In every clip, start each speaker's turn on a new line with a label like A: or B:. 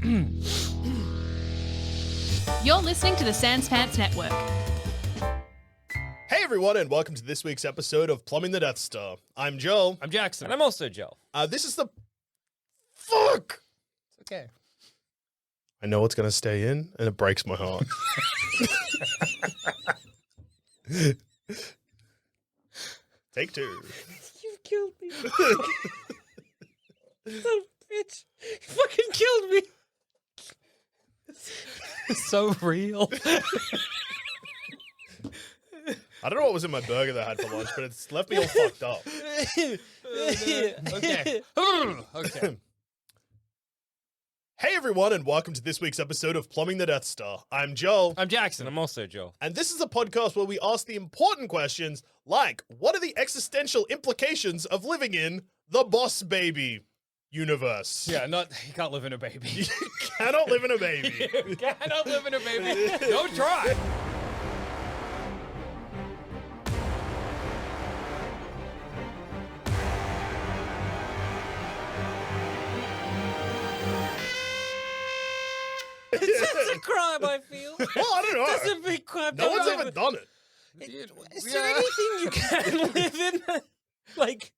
A: You're listening to the Sans Pants Network.
B: Hey everyone, and welcome to this week's episode of Plumbing the Death Star. I'm Joel.
C: I'm Jackson.
D: And I'm also Joel.
B: This is the... Fuck!
C: It's okay.
B: I know it's going to stay in, and it breaks my heart. Take two.
D: You killed me. Son of a bitch. You fucking killed me.
C: It's so real.
B: I don't know what was in my burger that I had for lunch, but it's left me all fucked up.
C: Okay. Okay.
B: Hey everyone, and welcome to this week's episode of Plumbing the Death Star. I'm Joel.
C: I'm Jackson.
D: And I'm also Joel.
B: And this is a podcast where we ask the important questions like, what are the existential implications of living in the Boss Baby universe?
C: Yeah, you can't live in a baby.
B: You cannot live in a baby.
C: You cannot live in a baby. Don't try.
D: It's a crime, I feel.
B: Well, I don't know.
D: That's a big crime.
B: No one's ever done it.
D: Is there anything you can live in? Like,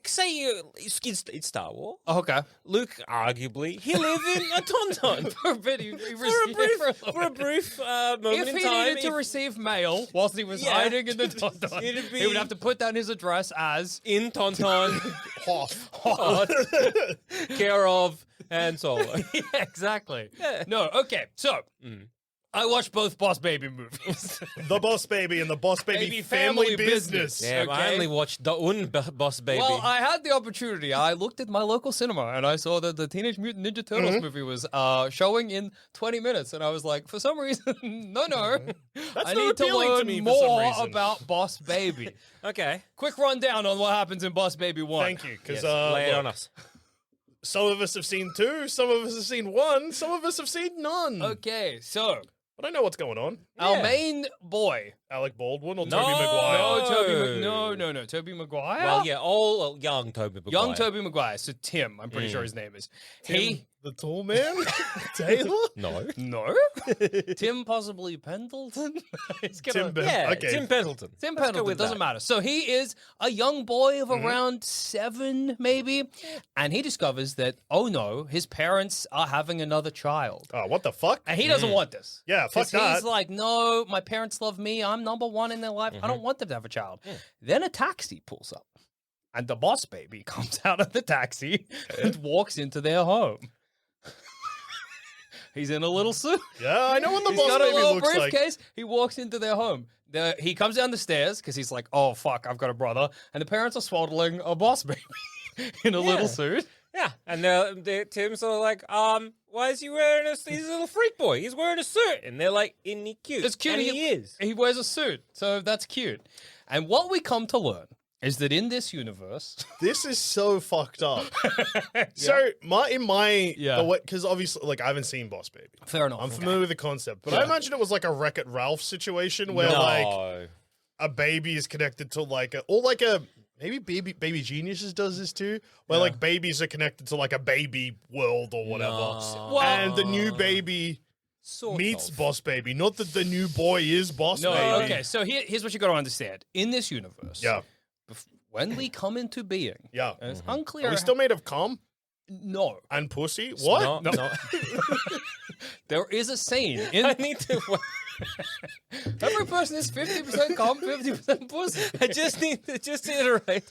D: say it's Star Wars.
C: Okay.
D: Luke, arguably, he lived in a tauntaun
C: For a bit, he
D: for a brief moment
C: If
D: in
C: he
D: time.
C: needed to receive mail whilst he was
D: Yeah.
C: hiding in the Tauntaun,
D: It'd be-
C: he would have to put down his address as
D: in Tauntaun,
B: Hoth.
D: care of Han Solo.
C: Yeah, exactly.
D: Yeah.
C: No, okay. So, I watched both Boss Baby movies.
B: The Boss Baby and the Boss Baby,
C: Baby
B: Family,
C: Family
B: Business.
C: Business.
D: Yeah, I
C: Okay.
D: only watched the Boss Baby.
C: Well, I had the opportunity. I looked at my local cinema and I saw that the Teenage Mutant Ninja Turtles movie was showing in 20 minutes. And I was like, for some reason, no. I
B: not
C: need to
B: appealing to
C: learn
B: me for some
C: more
B: reason.
C: about Boss Baby.
D: okay.
C: Quick rundown on what happens in Boss Baby 1.
B: Thank you, because
D: Yes, lay it on us.
B: some of us have seen two, some of us have seen one, some of us have seen none.
C: Okay, so
B: But I know what's going on.
C: our
D: Yeah.
C: main boy.
B: Alec Baldwin or
D: No.
B: Tobey Maguire?
C: No, Tobey Maguire.
D: Well, yeah, all young Toby Maguire.
C: Young Tobey Maguire. So Tim, I'm pretty sure his name is.
B: Tim, the tall man? Taylor?
D: No.
C: No? Tim possibly Pendleton? He's gonna-
B: Tim Ben-
D: Yeah,
B: Okay.
D: Tim Pendleton.
C: Tim
D: Let's go
C: Pendleton,
D: with
C: doesn't
D: that.
C: matter. So he is a young boy of around 7, maybe, and he discovers that, oh no, his parents are having another child.
B: Oh, what the fuck?
C: And he doesn't want this.
B: Yeah, fuck
C: 'Cause
B: that.
C: He's like, no, my parents love me. I'm number one in their life. I don't want them to have a child. Then a taxi pulls up, and the Boss Baby comes out of the taxi and walks into their home. He's in a little suit.
B: Yeah, I know what the
C: He's
B: Boss
C: got a
B: Baby
C: little
B: looks like.
C: briefcase. He walks into their home. He comes down the stairs because he's like, oh, fuck, I've got a brother. And the parents are swaddling a Boss Baby in a little suit.
D: Yeah, and Tim's sort of like, why is he wearing he's a little freak boy. He's wearing a suit. And they're like, isn't he cute?
C: It's cute.
D: And he is.
C: He wears a suit. So that's cute. And what we come to learn is that in this universe...
B: This is so fucked up. So, because obviously, like, I haven't seen Boss Baby.
C: Fair enough.
B: I'm familiar with the concept, but I imagine it was like a Wreck-It Ralph situation where,
D: No.
B: like, a baby is connected to, like, maybe Baby Geniuses does this too, where, like, babies are connected to, like, a baby world or whatever.
D: No.
B: And the new baby
D: Sort
B: meets
D: of.
B: Boss Baby. Not that the new boy is Boss
C: No,
B: Baby.
C: okay. So here's what you got to understand. In this universe,
B: Yeah.
C: when we come into being,
B: Yeah.
C: and it's unclear...
B: Are we still made of cum
C: No.
B: and pussy? What?
D: No.
C: There is a scene
D: I
C: in...
D: need to.
C: Every person is 50% cum, 50% pussy.
D: I just need to iterate.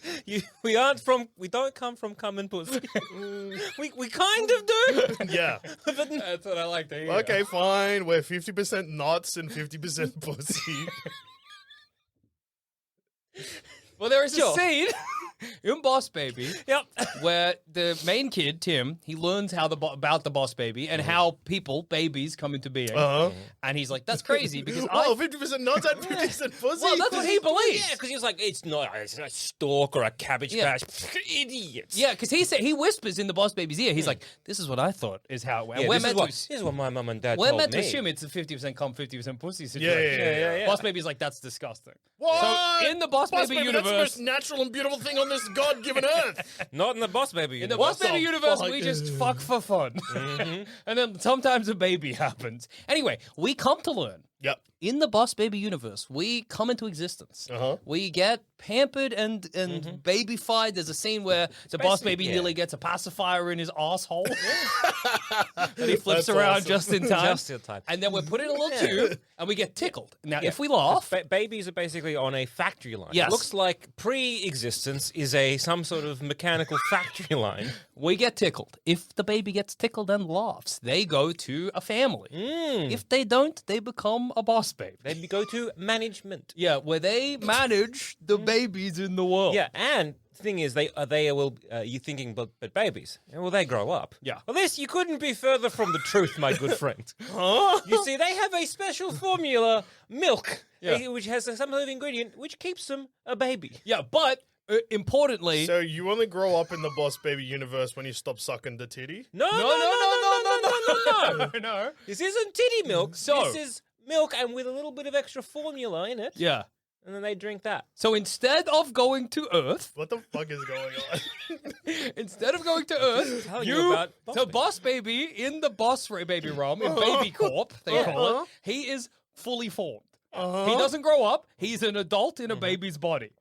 D: We don't come from cum and pussy. we kind of do.
B: Yeah.
C: That's what I like to hear.
B: Okay, fine. We're 50% nuts and 50% pussy.
C: Well, there is
D: Sure.
C: a scene in Boss Baby
D: Yep.
C: where the main kid, Tim, he learns about the Boss Baby and how babies come into being. And he's like, that's crazy because
B: Oh, 50% nuts and 50% pussy?
C: Well, that's what he believes.
D: Yeah, because he was like, it's not a stalk or a cabbage
C: Yeah.
D: patch. Idiots.
C: Yeah, because he whispers in the Boss Baby's ear. He's like, "This is what I thought is how it went."
D: Yeah,
C: We're
D: this,
C: meant
D: is
C: to
D: what my mum and dad
C: we're
D: told
C: meant to
D: me.
C: assume it's a 50% cum, 50% pussy situation.
B: Yeah.
C: Boss Baby's like, "That's disgusting."
B: What?
C: So in the Boss Baby
B: That's the
C: universe,
B: most natural and beautiful thing on this God-given Earth.
D: Not in the Boss Baby
C: In the
D: universe.
C: Boss Baby
B: the
C: universe,
B: fuck?
C: we just fuck for fun. And then sometimes a baby happens. Anyway, we come to learn.
B: Yep.
C: In the Boss Baby universe, we come into existence.
B: Uh-huh.
C: We get pampered and babyfied. There's a scene where the Boss
D: basically-
C: Baby
D: yeah.
C: nearly gets a pacifier in his asshole. that he flips
B: That's
C: around
B: awesome.
C: just in time.
D: Just in time.
C: And then we're put in a little tube and we get tickled. Now, if we laugh,
D: Babies are basically on a factory line.
C: Yes.
D: It looks like pre-existence is some sort of mechanical factory line.
C: we get tickled. If the baby gets tickled and laughs, they go to a family. If they don't, they become a Boss Baby.
D: They go to management.
C: Yeah, where they manage the babies in the world.
D: Yeah, and the thing is, you thinking, but babies, well, they grow up.
C: Yeah.
D: Well, this you couldn't be further from the truth, my good friend. You see, they have a special formula, milk, which has some sort of ingredient which keeps them a baby.
C: Yeah, but importantly,
B: So you only grow up in the Boss Baby universe when you stop sucking the titty?
D: No.
C: no.
D: This isn't titty milk.
C: So-
D: This is milk and with a little bit of extra formula in it.
C: Yeah.
D: And then they drink that.
C: So instead of going to Earth,
B: What the fuck is going on?
C: instead of going to Earth,
D: Telling you about Boss
C: the
D: Baby.
C: Boss Baby in the Boss Baby realm, in Baby Corp, they call it, he is fully formed. He doesn't grow up. He's an adult in a baby's body.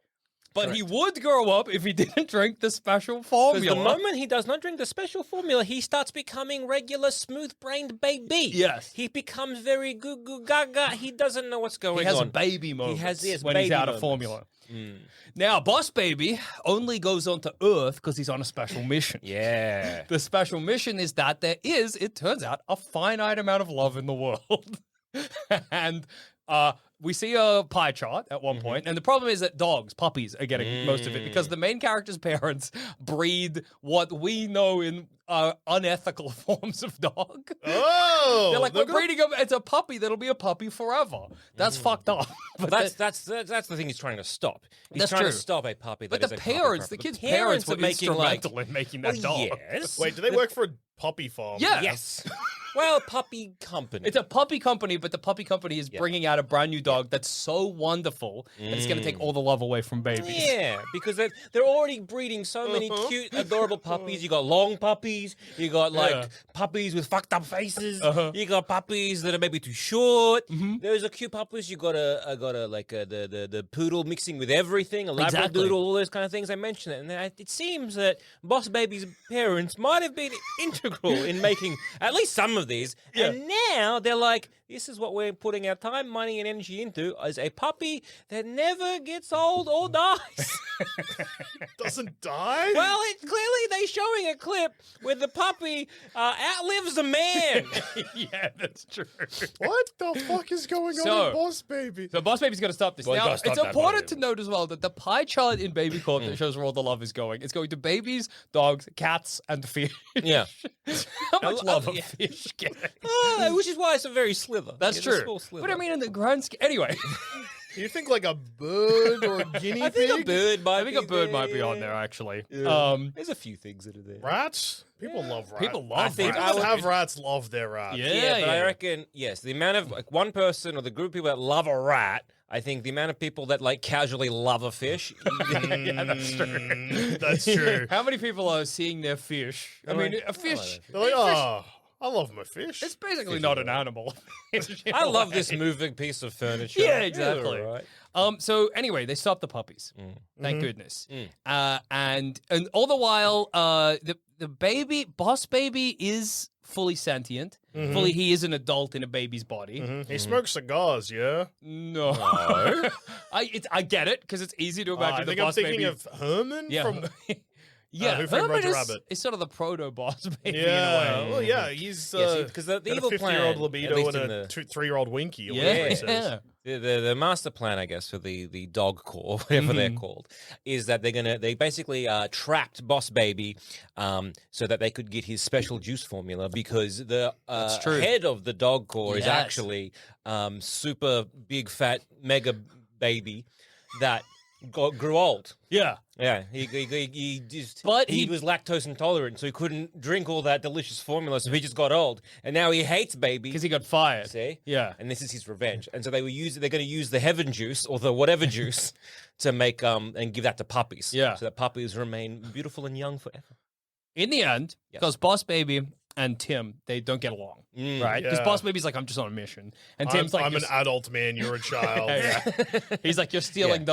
C: But he would grow up if he didn't drink the special
D: Because
C: formula.
D: the moment he does not drink the special formula, he starts becoming regular smooth-brained baby.
C: Yes.
D: He becomes very goo goo gaga. He doesn't know what's going
C: He has
D: on.
C: a baby moment
D: has
C: when he's
D: baby
C: out of
D: moments.
C: formula. Now, Boss Baby only goes onto Earth because he's on a special mission.
D: Yeah.
C: The special mission is that there is, it turns out, a finite amount of love in the world. And we see a pie chart at one point, and the problem is that puppies are getting most of it because the main character's parents breed what we know in unethical forms of dog.
B: Oh!
C: They're like, we're
B: look at
C: breeding him. It's a puppy that'll be a puppy forever. That's fucked up. But
D: That's the thing he's trying to stop. He's
C: That's
D: trying
C: true.
D: to stop a puppy.
C: But
D: that
C: the
D: is a puppy
C: parents,
D: forever.
C: the kids'
D: The
C: parents were
D: are making like,
C: instrumental in making that dog.
D: yes.
B: Wait, do they work for a puppy farm?
C: Yeah.
D: Yes. Well, puppy company.
C: It's a puppy company, but the puppy company is bringing out a brand new dog that's so wonderful that it's going to take all the love away from babies.
D: Yeah, because they're already breeding so many cute, adorable puppies. You got long puppies. You got like puppies with fucked up faces. You got puppies that are maybe too short. There's a cute puppies. You got the poodle mixing with everything, a
C: Exactly.
D: labradoodle, all those kind of things. I mentioned it, and it seems that Boss Baby's parents might have been integral in making at least some of these. And now they're like, this is what we're putting our time, money, and energy into as a puppy that never gets old or dies.
B: Doesn't die?
D: Well, clearly they're showing a clip where the puppy outlives the man.
C: Yeah, that's true.
B: What the fuck is going on
C: So-
B: in Boss Baby?
C: So Boss Baby's going to stop this.
D: Well, you
C: now,
D: gotta stop
C: it's
D: that
C: important
D: part,
C: to note as well that the pie chart in Baby Corp that shows where all the love is going, it's going to babies, dogs, cats, and fish.
D: Yeah.
C: How much love a
D: yeah.
C: fish get?
D: Which is why it's a very slither.
C: That's
D: It's a
C: true.
D: small slither.
C: But I mean, in the grand scheme. Anyway,
B: You think like a bird or a guinea
D: I
B: pig?
D: think a bird might
C: I think a bird might be on there, actually.
D: There's a few things that are there.
B: Rats? People love rats.
C: People love
D: I think
B: People
C: rats.
B: that have rats love their rats.
C: Yeah.
D: But I reckon, yes, the amount of like one person or the group of people that love a rat, I think the amount of people that like casually love a fish.
C: Yeah, that's true.
B: That's true.
C: How many people are seeing their fish? I mean, a fish.
B: They're like, oh, I love my fish.
C: It's basically not an animal.
D: I love this moving piece of furniture.
C: Yeah, exactly.
D: all right.
C: So anyway, they stop the puppies. Thank goodness. And all the while, the baby, Boss Baby, is fully sentient. He is an adult in a baby's body.
B: He smokes cigars, yeah?
C: No, I get it because it's easy to imagine
B: I
C: the
B: think I'm
C: Boss
B: thinking
C: Baby.
B: of Herman
C: Yeah.
B: from...
C: Yeah,
B: Who Framed
C: Herman
B: Roger
C: is,
B: Rabbit.
C: is sort of the proto Boss Baby in a
B: Yeah,
C: way.
B: well, yeah, he's
D: Yeah, see, 'cause the
B: got
D: evil
B: a 50-year-old
D: plan, at
B: libido
D: least
B: and
D: in
B: a
D: the-
B: 3-year-old winky, or
C: Yeah,
B: whatever it says.
D: The master plan, I guess, for the dog core, whatever they're called, is that they basically trapped Boss Baby, so that they could get his special juice formula because the
C: true.
D: head of the dog core is
C: Yes.
D: actually super big fat mega baby that grew old.
C: Yeah.
D: Yeah, he just
C: But
D: he
C: he-
D: was lactose intolerant, so he couldn't drink all that delicious formula, so he just got old, and now he hates baby.
C: Because he got fired.
D: See,
C: Yeah.
D: and this is his revenge, and so they're going to use the heaven juice or the whatever juice to make and give that to puppies.
C: Yeah.
D: so that puppies remain beautiful and young forever.
C: In the end,
D: Yes.
C: because Boss Baby and Tim, they don't get along, right? Because
B: Yeah.
C: Boss Baby's like, I'm just on a mission. And Tim's
B: I'm
C: like,
B: an adult man. You're a child.
C: yeah. He's like, you're stealing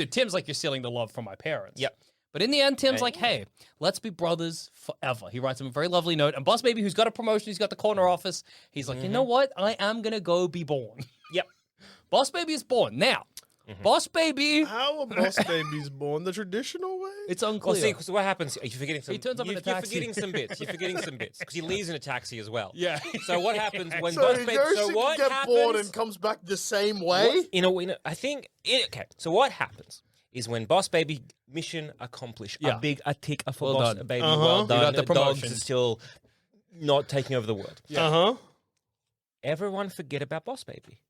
C: Tim's like, you're stealing the love from my parents.
D: Yep.
C: But in the end, Tim's like, hey, let's be brothers forever. He writes him a very lovely note. And Boss Baby, who's got a promotion, he's got the corner office, he's like, you know what? I am going to go be born.
D: Yep.
C: Boss Baby is born. Now, Boss Baby,
B: How are boss babies born? The traditional way?
C: it's
D: Well,
C: unclear.
D: see, so what happens? You're forgetting some.
C: He turns up in
D: you're
C: a taxi.
D: forgetting some bits. You're forgetting some bits because he leaves in a taxi as well.
C: Yeah.
D: So what happens when
B: So
D: Boss
B: he
D: Baby?
B: goes
D: So
B: to
D: what
B: get
D: happens?
B: born and comes back the same way?
D: I think. Okay. So what happens is when Boss Baby mission accomplished.
C: Yeah.
D: A tick for
C: Well
D: Boss
C: done.
D: Baby.
B: Uh-huh.
D: Well
B: You
D: done.
C: got the
D: Dogs
C: promotion.
D: are still not taking over the world.
B: Uh-huh.
D: Everyone forget about Boss Baby.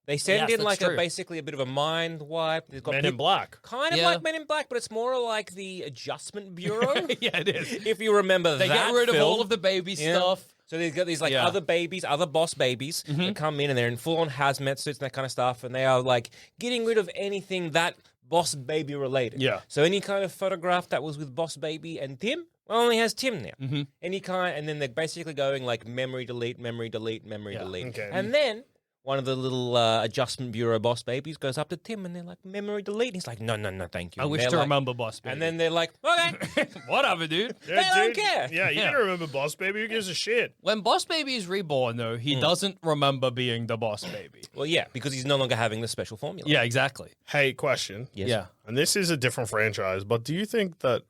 D: They send
C: Yes,
D: in like
C: that's true.
D: basically a bit of a mind wipe. They've got
B: Men in Black.
D: kind of
C: Yeah.
D: like Men in Black, but it's more like the Adjustment Bureau.
C: yeah, it is.
D: If you remember
C: They
D: that
C: get rid of
D: film.
C: all of the baby
D: Yeah.
C: stuff.
D: So they've got these like
C: Yeah. Mm-hmm.
D: other babies, other boss babies that come in and they're in full on hazmat suits and that kind of stuff, and they are like getting rid of anything that boss baby related.
C: Yeah.
D: So any kind of photograph that was with boss baby and Tim, well, only has Tim now.
C: Mm-hmm.
D: Any kind, and then they're basically going like memory delete, memory delete, memory
C: Yeah.
D: delete,
B: Okay.
D: and then. One of the little Adjustment Bureau boss babies goes up to Tim and they're like, memory delete. And he's like, no, thank you.
C: I
D: And
C: wish
D: they're
C: to
D: like-
C: remember Boss Baby.
D: And then they're like, okay.
C: Whatever, dude.
B: Yeah,
D: They don't
B: dude.
D: care.
B: Yeah, you
C: Yeah.
B: gotta remember boss baby. Who gives a shit?
C: When Boss Baby is reborn, though, he doesn't remember being the Boss Baby.
D: Well, yeah, because he's no longer having the special formula.
C: Yeah, exactly.
B: Hey, question.
D: Yes.
C: Yeah.
B: And this is a different franchise, but do you think that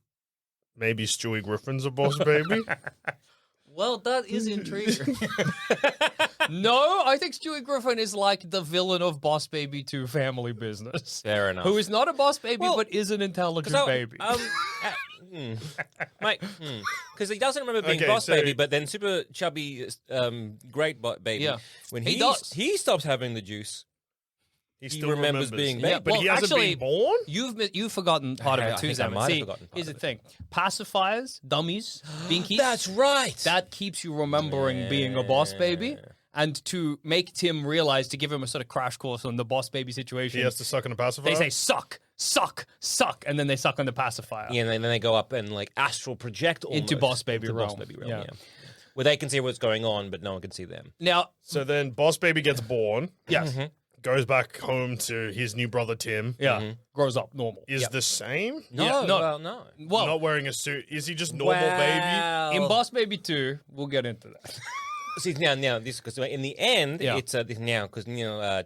B: maybe Stewie Griffin's a boss baby?
C: Well, that is intriguing. No, I think Stewie Griffin is like the villain of Boss Baby 2 Family Business.
D: Fair enough.
C: Who is not a boss baby,
D: Well,
C: but is an intelligent baby.
D: Mate, because he doesn't remember being
B: Okay,
D: boss
B: so-
D: baby, but then super chubby, great baby.
C: Yeah.
D: When
C: He does.
D: he stops having the juice.
B: He
D: still remembers being
C: Yeah,
D: baby.
B: But he
C: well,
B: hasn't
C: actually,
B: been born?
C: You've forgotten part of
D: I
C: it too,
D: think I
C: Zaman.
D: might have
C: See,
D: forgotten part
C: here's
D: of
C: the
D: it.
C: thing: pacifiers, dummies, binkies.
D: That's right.
C: That keeps you remembering being a boss baby. And to make Tim realize, to give him a sort of crash course on the boss baby situation,
B: He has to suck on a pacifier?
C: they say suck, suck, suck, and then they suck on the pacifier.
D: Yeah, and then they go up and like astral project almost
C: Into boss baby
D: into
C: realm.
D: Boss baby realm.
C: Yeah.
D: Yeah. Where they can see what's going on, but no one can see them.
C: Now,
B: So then boss baby gets born,
C: yes,
B: goes back home to his new brother Tim.
C: yeah, grows up normal.
B: Is the same?
D: No,
C: Yeah, no.
D: well, no.
C: Well,
B: Not wearing a suit. Is he just normal baby?
D: Wow.
C: in Boss Baby 2, we'll get into that.
D: See now this because in the end
C: Yeah.
D: it's now because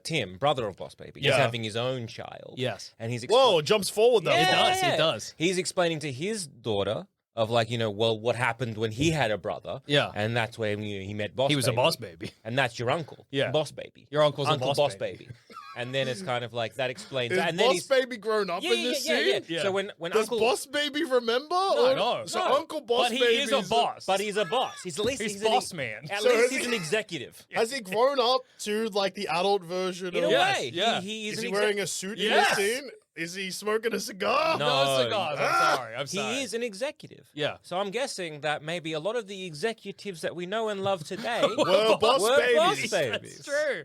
D: Tim, brother of Boss Baby,
B: Yeah.
D: is having his own child.
C: Yes.
D: and he's
B: Whoa, it jumps forward though.
C: It does.
D: He's explaining to his daughter of like well what happened when he had a brother.
C: Yeah.
D: and that's when he met Boss.
C: He was a
D: Baby.
C: boss baby.
D: and that's your uncle.
C: Yeah.
D: Boss Baby.
C: Your uncle's a
D: Uncle
C: boss
D: Baby.
C: baby.
D: And then it's kind of like that explains.
B: Is
D: and then
B: boss
D: he's
B: baby grown up
D: yeah,
B: in
D: yeah,
B: this
D: yeah,
B: scene?
C: Yeah.
D: So when
B: Does
D: Uncle
B: boss baby remember? Or-
C: no.
B: So
D: No.
B: Uncle Boss
C: But he
B: Baby
C: is a boss.
D: but he's a boss. He's at least
C: He's
D: an-
C: boss man.
D: At
B: So
D: least
B: is
D: he's
B: he-
D: an executive.
B: Has he grown up to like the adult version
D: In a
B: of?
C: Yes,
D: way,
C: yeah.
D: he is
B: Is
D: an
B: he wearing a suit in
C: Yes.
B: this scene? Is he smoking a cigar?
D: No.
C: No cigars. I'm sorry. I'm
D: He
C: sorry.
D: is an executive.
C: Yeah.
D: So I'm guessing that maybe a lot of the executives that we know and love today
B: Well, boss
D: were
B: babies.
D: boss
C: That's
D: babies.
C: true.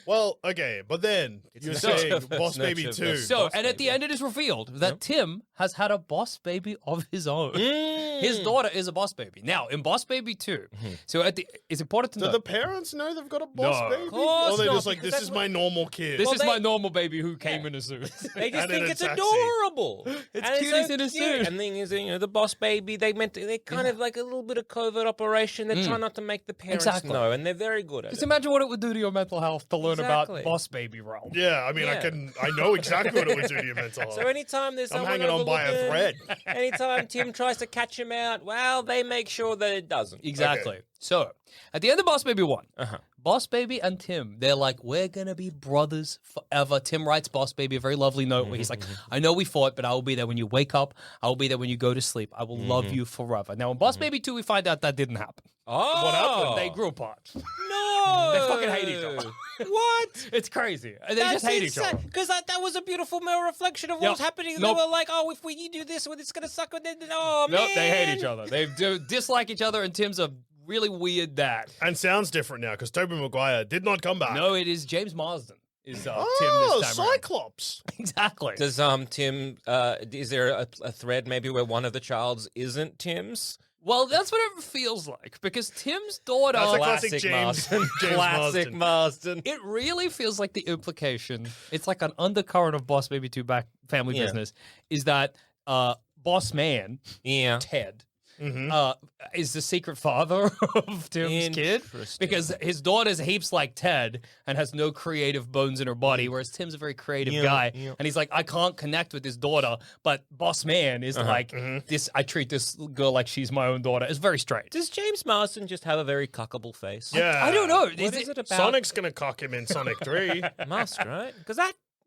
B: Well, okay, but then you're
D: nurture
B: saying
D: versus
B: Boss Baby
D: nurture
B: 2.
D: versus-
C: So,
D: Boss
C: and at the
D: baby.
C: end, it is revealed that Tim has had a boss baby of his own.
D: Mm.
C: His daughter is a boss baby. Now, in Boss Baby 2, so it's important to
B: Do
C: know.
B: the parents know they've got a boss
C: No.
B: baby?
C: Of
D: course
B: Or they're
D: not,
B: just like,
D: because
B: this
D: that's
B: is my normal kid.
C: this
D: Well,
C: is
D: they-
C: my normal baby who came in a suit.
D: They just
B: And in
D: think
B: a
D: it's
B: taxi.
D: adorable.
C: It's
D: And
C: cute
D: so
C: as in a
D: cute.
C: suit.
D: And the thing is, the boss baby, they kind of like a little bit of covert operation. They try not to make the parents
C: Exactly.
D: know, and they're very good at
C: Just
D: it.
C: imagine what it would do to your mental health to learn
D: Exactly.
C: about Boss Baby realm.
B: Yeah, I mean,
D: Yeah.
B: I know exactly what it would do to your mental health.
D: So anytime there's
B: I'm
D: someone
B: hanging on by a
D: overlooking-
B: thread.
D: Anytime Tim tries to catch him out, well, they make sure that it doesn't.
C: Exactly. So, at the end of Boss Baby 1,
D: Uh-huh.
C: Boss Baby and Tim, they're like, we're going to be brothers forever. Tim writes Boss Baby a very lovely note where he's like, I know we fought, but I will be there when you wake up. I will be there when you go to sleep. I will love you forever. Now, in Boss Baby 2, we find out that didn't happen.
D: Oh,
B: What happened?
C: They grew apart.
D: No. No,
C: They fucking hate each other.
D: What?
C: It's crazy. They just hate each other.
D: Because that was a beautiful male reflection of what
C: Yep.
D: was happening.
C: Nope.
D: They were like, "Oh, if you do this, it's gonna suck." And then, oh man,
C: Nope, they hate each other. They do dislike each other, and Tim's a really weird dad.
B: And sounds different now because Tobey Maguire did not come back.
C: No, it is James Marsden. Is Tim
B: Oh,
C: this time around.
B: Cyclops.
C: Exactly.
D: Does Tim? Is there a thread maybe where one of the childs isn't Tim's?
C: Well, that's what it feels like because Tim's daughter.
B: That's a classic James
D: Marsden.
B: James
D: Classic
B: Marsden.
D: Marsden.
C: It really feels like the implication. It's like an undercurrent of Boss Baby 2 Back Family
D: Yeah.
C: Business. Is that Boss Man
D: Yeah.
C: Ted?
B: Mm-hmm.
C: Is the secret father of Tim's kid
D: Interesting.
C: because his daughter's heaps like Ted and has no creative bones in her body, whereas Tim's a very creative guy.
D: yeah.
C: And he's like, I can't connect with this daughter, but Boss Man is like this. I treat this girl like she's my own daughter. It's very strange.
D: Does James Marsden just have a very cuckable face?
B: Yeah.
C: I don't know.
D: What is it about
B: Sonic's gonna cock him in Sonic 3.
D: Must, right? Because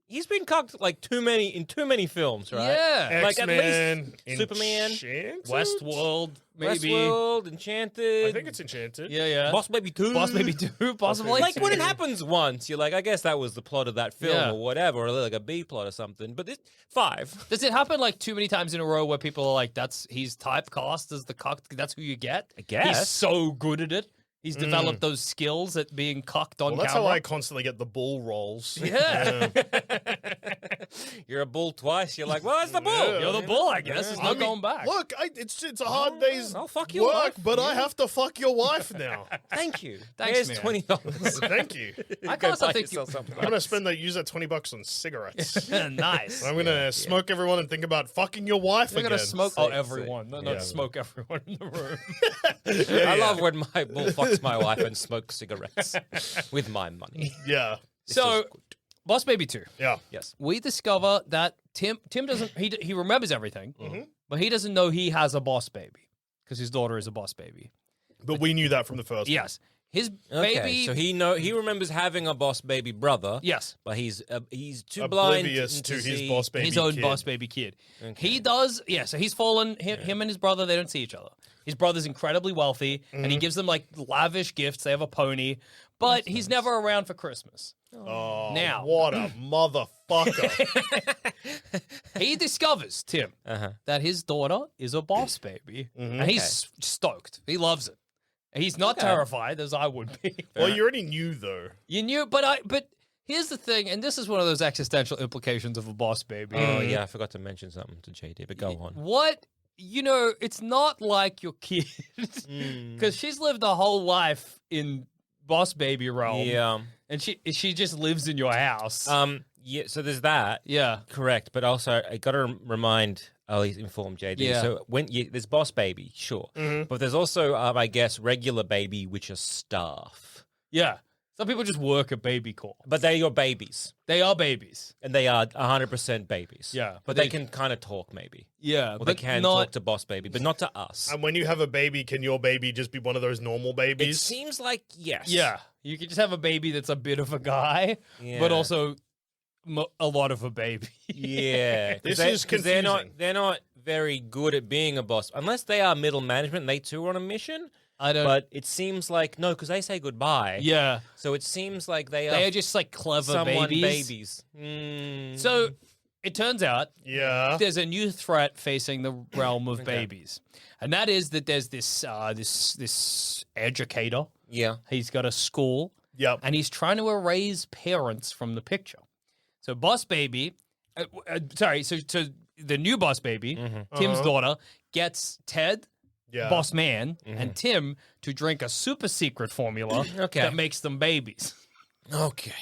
D: he's been cucked like too many films, right?
C: Yeah.
D: Like, at
B: X-Men,
D: least Superman,
B: Enchanted?
C: Westworld, maybe.
D: Westworld, Enchanted.
B: I think it's Enchanted.
C: Yeah.
D: Boss Baby 2.
C: Boss Baby 2, possibly.
D: Like when it happens once, you're like, I guess that was the plot of that film
C: Yeah.
D: or whatever, or like a B plot or something. But 5.
C: Does it happen like too many times in a row where people are like, he's typecast as the cock, that's who you get?
D: I guess.
C: He's so good at it. He's developed those skills at being cocked on
B: Well, that's
C: camera.
B: how I constantly get the bull rolls.
C: Yeah.
D: You're a bull twice. You're like, well, it's the bull.
B: Yeah.
C: You're the bull, I guess. There's no
B: I mean,
C: going back.
B: Look, it's a hard day's
D: I'll fuck your
B: work,
D: wife.
B: but I have to fuck your wife now.
D: Thank you.
C: Thanks,
D: Here's
C: man.
D: $20.
B: Thank you.
C: I
D: Go
C: can't
D: buy
C: think you...
D: yourself something.
B: I'm gonna use that $20 on cigarettes.
C: Nice.
B: I'm gonna smoke everyone and think about fucking your wife
C: We're
B: again.
C: going to smoke
D: Sick,
C: everyone. No,
B: Yeah.
C: not smoke everyone in the room.
D: I love when my bull fucks my wife and smokes cigarettes with my money.
B: Yeah,
C: So, Boss Baby 2.
B: yeah.
D: Yes.
C: We discover that Tim doesn't, he remembers everything, but he doesn't know he has a boss baby because his daughter is a boss baby.
B: But we knew that from the first.
C: Yes. His
D: Okay,
C: baby.
D: so he remembers having a boss baby brother.
C: Yes.
D: But he's too blind
B: Oblivious to his
D: see-
B: boss baby.
C: His own
B: kid.
C: boss baby kid. He does, yeah. So he's fallen. Him and his brother, they don't see each other. His brother's incredibly wealthy, and he gives them like lavish gifts. They have a pony, but he's never around for Christmas.
B: Oh,
C: Now.
B: what a motherfucker!
C: He discovers Tim that his daughter is a boss baby, and he's stoked. He loves it. He's not terrified as I would be.
B: Well, you already knew though.
C: You knew, but here's the thing, and this is one of those existential implications of a boss baby.
D: Oh yeah, I forgot to mention something to JD, but go on.
C: What, it's not like your kid, because she's lived a whole life in boss baby realm.
D: Yeah.
C: And she just lives in your house.
D: Yeah, so there's that.
C: Yeah.
D: Correct, but also I got to remind, I'll inform JD.
C: Yeah.
D: So there's boss baby, sure, but there's also, I guess, regular baby, which are staff.
C: Yeah. Some people just work at baby corps.
D: But they're your babies,
C: They are babies.
D: and they are 100% babies.
C: Yeah,
D: but they can kind of talk, maybe.
C: Yeah.
D: Or
C: but
D: they can
C: not,
D: talk to boss baby, but not to us.
B: And when you have a baby, can your baby just be one of those normal
D: It
B: babies?
D: seems like yes.
C: Yeah. You can just have a baby that's a bit of a guy,
D: Yeah.
C: but also a lot of a baby.
D: Yeah, 'Cause
B: This
D: they-
B: is
D: 'cause they're
B: confusing.
D: not very good at being a boss unless they are middle management. And they too are on a mission.
C: I don't.
D: But it seems like no, because they say goodbye.
C: Yeah.
D: So it seems like they
C: They
D: are
C: are just like clever
D: someone
C: babies.
D: babies.
C: So it turns out
B: Yeah.
C: there's a new threat facing the realm of babies, and that is that there's this this educator.
D: Yeah.
C: He's got a school,
B: Yep.
C: and he's trying to erase parents from the picture. So Boss Baby, so the new Boss Baby, Tim's daughter, gets Ted,
B: Yeah.
C: Boss Man, and Tim to drink a super secret formula
D: Okay.
C: that makes them babies.
D: Okay.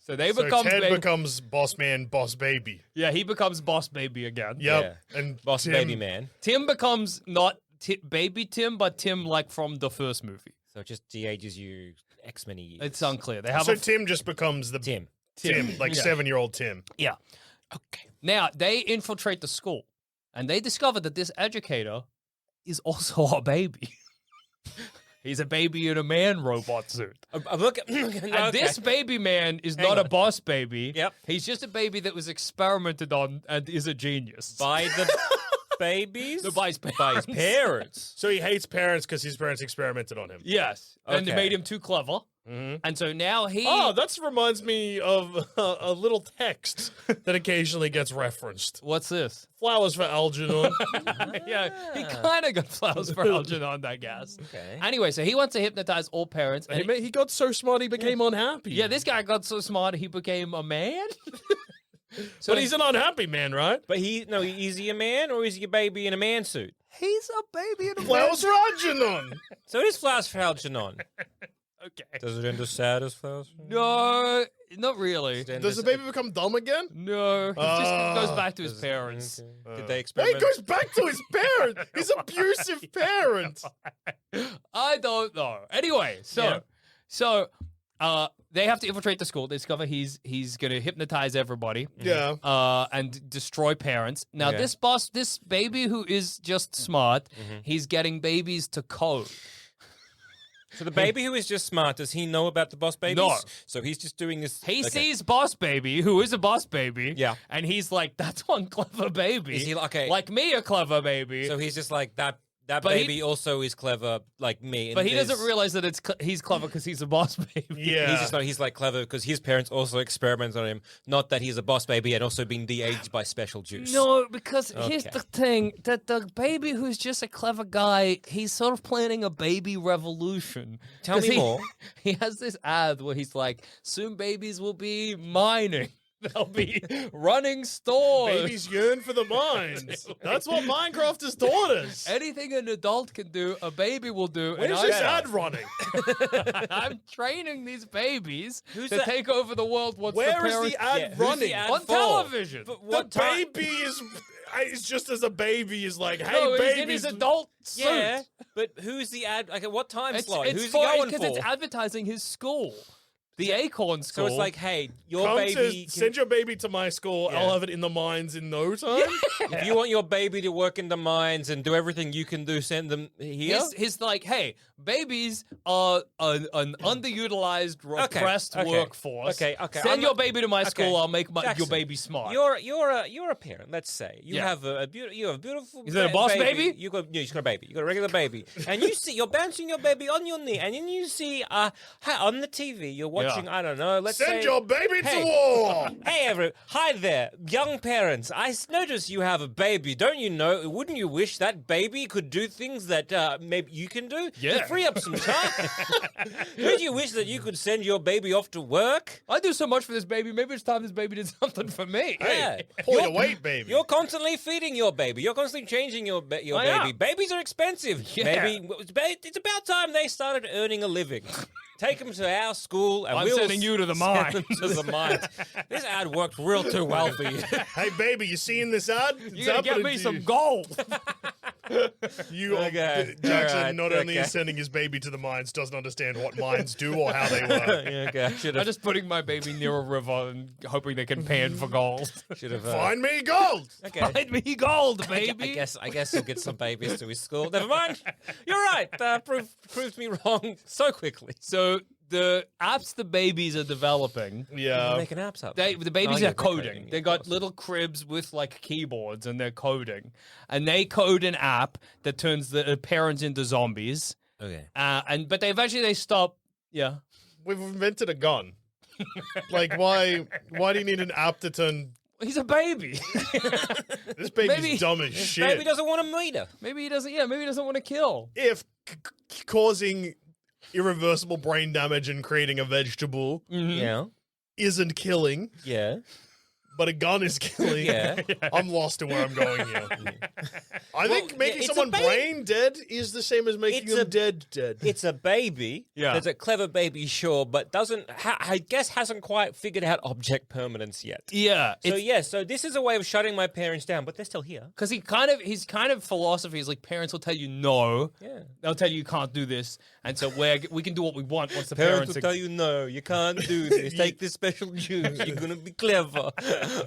C: So they
B: So
C: become
B: Ted
C: baby.
B: becomes boss man, boss baby.
C: Yeah, he becomes Boss Baby again.
B: Yep. And
D: Boss
B: Tim-
D: baby man.
C: Tim becomes not Baby Tim, but Tim like from the first movie.
D: So it just de-ages you X many years.
C: It's unclear. They have
B: So
C: a
B: Tim just becomes the
D: Tim.
B: Tim, like
C: Yeah.
B: 7-year-old Tim.
C: yeah. Okay. Now they infiltrate the school, and they discover that this educator is also a baby. He's a baby in a man robot suit.
D: I'm looking.
C: And this baby man is not a
D: on.
C: boss baby.
D: Yep.
C: He's just a baby that was experimented on and is a genius.
D: by the babies?
C: No, by his
D: By his parents.
B: So he hates parents because his parents experimented on him.
C: Yes, and they
D: Okay.
C: made him too clever, and so now he.
B: Oh, that reminds me of a little text that occasionally gets referenced.
C: What's this?
B: Flowers for Algernon.
C: Yeah, he kind of got flowers for Algernon, I guess.
D: Okay.
C: Anyway, so he wants to hypnotize all parents. And
B: he got so smart he became unhappy.
C: yeah, this guy got so smart he became a man.
B: But he's an unhappy man, right?
D: But is he a man or is he a baby in a man suit?
C: He's a baby in a
B: Flowers for Algernon.
D: So it is Flowers for Algernon.
C: Okay.
D: Does it end as sad as Flowers for
C: No, not really.
B: Does the baby become dumb again?
C: No, he just goes back to his parents.
D: Did they
B: Wait,
D: experiment?
B: he goes back to his parents. His abusive parents.
C: I don't know. Anyway, so they have to infiltrate the school. They discover he's going to hypnotize everybody.
B: Yeah.
C: And destroy parents. Now,
D: Okay.
C: this baby who is just smart, he's getting babies to code.
D: So the baby who is just smart, does he know about the boss babies?
C: No.
D: So he's just doing this.
C: He
D: okay.
C: sees Boss Baby, who is a boss baby.
D: Yeah.
C: And he's like, that's one clever baby.
D: Is he okay?
C: Like me, a clever baby.
D: So he's just like that. That
C: But he-
D: baby also is clever, like me. and
C: but he doesn't
D: there's-
C: realize that he's clever because he's a boss baby.
B: Yeah.
D: He's like clever because his parents also experimented on him. Not that he's a boss baby and also been de-aged by special juice.
C: No, because here's
D: Okay.
C: the thing, that the baby who's just a clever guy, he's sort of planning a baby revolution.
D: Tell
C: 'Cause
D: me
C: he-
D: more.
C: He has this ad where he's like, soon babies will be mining. They'll be running stores.
B: Babies yearn for the mines. That's what Minecraft has taught us.
C: Anything an adult can do, a baby will do.
B: Where's
C: and
B: this ad running?
C: I'm training these babies
D: Who's
C: to
D: that-
C: take over the world once
B: Where
C: the
B: is
C: parents...
B: the ad
D: Yeah, who's
B: running?
D: the ad
C: on
D: for?
C: television.
D: But
B: The
D: what time?
B: baby is just as a baby is like, hey,
C: No, he's
B: baby.
C: in his adult suit.
D: Yeah, but who's the ad? Like, at what time
C: It's,
D: slot?
C: it's
D: Who's
C: for,
D: he going
C: because
D: for?
C: it's advertising his school. The Acorn
D: So
C: School.
D: it's like, hey, your
B: Come
D: baby.
B: to send your baby to my school.
D: Yeah.
B: I'll have it in the mines in no time.
D: If you want your baby to work in the mines and do everything you can do, send them here.
C: He's like, hey, babies are an underutilized, repressed workforce.
D: Okay.
C: Send
D: I'm
C: your
D: not-
C: baby to my school.
D: okay.
C: I'll make your
D: Jackson,
C: baby smart.
D: You're a parent. Let's say you
C: Yeah.
D: have a beautiful.
C: Is it a boss baby?
D: You got a baby. You got a regular baby, and you're bouncing your baby on your knee, and then you see on the TV you're watching. I don't know. Let's
B: Send
D: say,
B: your baby
D: Hey.
B: to war.
D: Hey, hi there, young parents. I notice you have a baby. Don't you know? Wouldn't you wish that baby could do things that maybe you can do?
C: Yeah.
D: To free up some time. Don't you wish that you could send your baby off to work?
C: I do so much for this baby. Maybe it's time this baby did something for me.
D: Yeah.
B: Pull
D: You're-
B: your weight, baby.
D: You're constantly feeding your baby. You're constantly changing your baby.
C: am.
D: Babies are expensive.
C: Yeah.
D: Maybe it's about time they started earning a living. Take them to our school, and
C: I'm
D: we'll
C: sending you to the
D: send them
C: mines.
D: to the mines. This ad worked real too well for you.
B: Hey, baby, you seeing this ad? It's
C: You gotta get
B: happening
C: me
B: to
C: some
B: you.
C: gold.
B: You,
D: Okay.
B: Jackson,
D: Alright,
B: not only
D: okay.
B: is sending his baby to the mines, doesn't understand what mines do or how they work.
D: Yeah, okay. I should
C: I'm
D: have.
C: just putting my baby near a river and hoping they can pan for gold.
D: Should have.
B: Find me gold.
D: Okay.
C: Find me gold, baby.
D: I guess he'll get some babies to his school. Never mind. You're right. Proved me wrong so quickly.
C: So the apps the babies are developing,
B: Yeah.
D: Making apps up.
C: the babies
D: yeah,
C: are
D: they're
C: coding.
D: yeah,
C: They
D: of
C: got
D: course.
C: little cribs with like keyboards and they're coding. And they code an app that turns the parents into zombies.
D: Okay.
C: But they stop. Yeah.
B: We've invented a gun. Like, why do you need an app to turn...
C: He's a baby.
B: This baby's
C: Maybe-
B: dumb as
D: Baby
B: shit.
D: doesn't want a meter.
C: Maybe he doesn't. Yeah, maybe he doesn't want to kill.
B: If causing irreversible brain damage and creating a vegetable
D: Yeah.
B: isn't killing,
D: Yeah.
B: but a gun is killing,
D: Yeah.
B: I'm lost to where I'm going here. I think
D: yeah,
B: making
D: it's a
B: someone
D: baby.
B: brain dead is the same as making
D: It's
B: them
D: a-
B: dead.
D: It's a baby.
C: Yeah.
D: There's a clever baby, sure, but I guess hasn't quite figured out object permanence yet.
C: Yeah.
D: So this is a way of shutting my parents down, but they're still here.
C: Because his kind of philosophy is like parents will tell you no.
D: Yeah.
C: They'll tell you can't do this, and so we can do what we want once the
D: Parents
C: parents.
D: will tell you no, you can't do this. Take this special juice. You're gonna be clever.